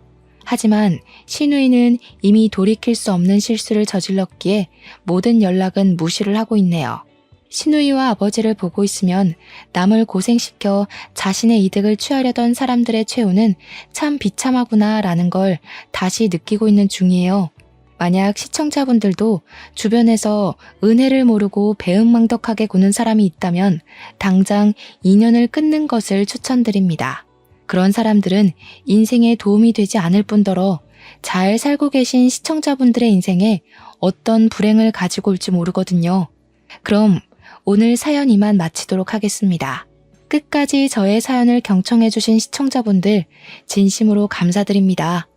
하지만 신우이는 이미 돌이킬 수 없는 실수를 저질렀기에 모든 연락은 무시를 하고 있네요. 신우이와 아버지를 보고 있으면 남을 고생시켜 자신의 이득을 취하려던 사람들의 최후는 참 비참하구나 라는 걸 다시 느끼고 있는 중이에요. 만약 시청자분들도 주변에서 은혜를 모르고 배은망덕하게 구는 사람이 있다면 당장 인연을 끊는 것을 추천드립니다. 그런 사람들은 인생에 도움이 되지 않을 뿐더러 잘 살고 계신 시청자분들의 인생에 어떤 불행을 가지고 올지 모르거든요. 그럼 오늘 사연 이만 마치도록 하겠습니다. 끝까지 저의 사연을 경청해주신 시청자분들 진심으로 감사드립니다.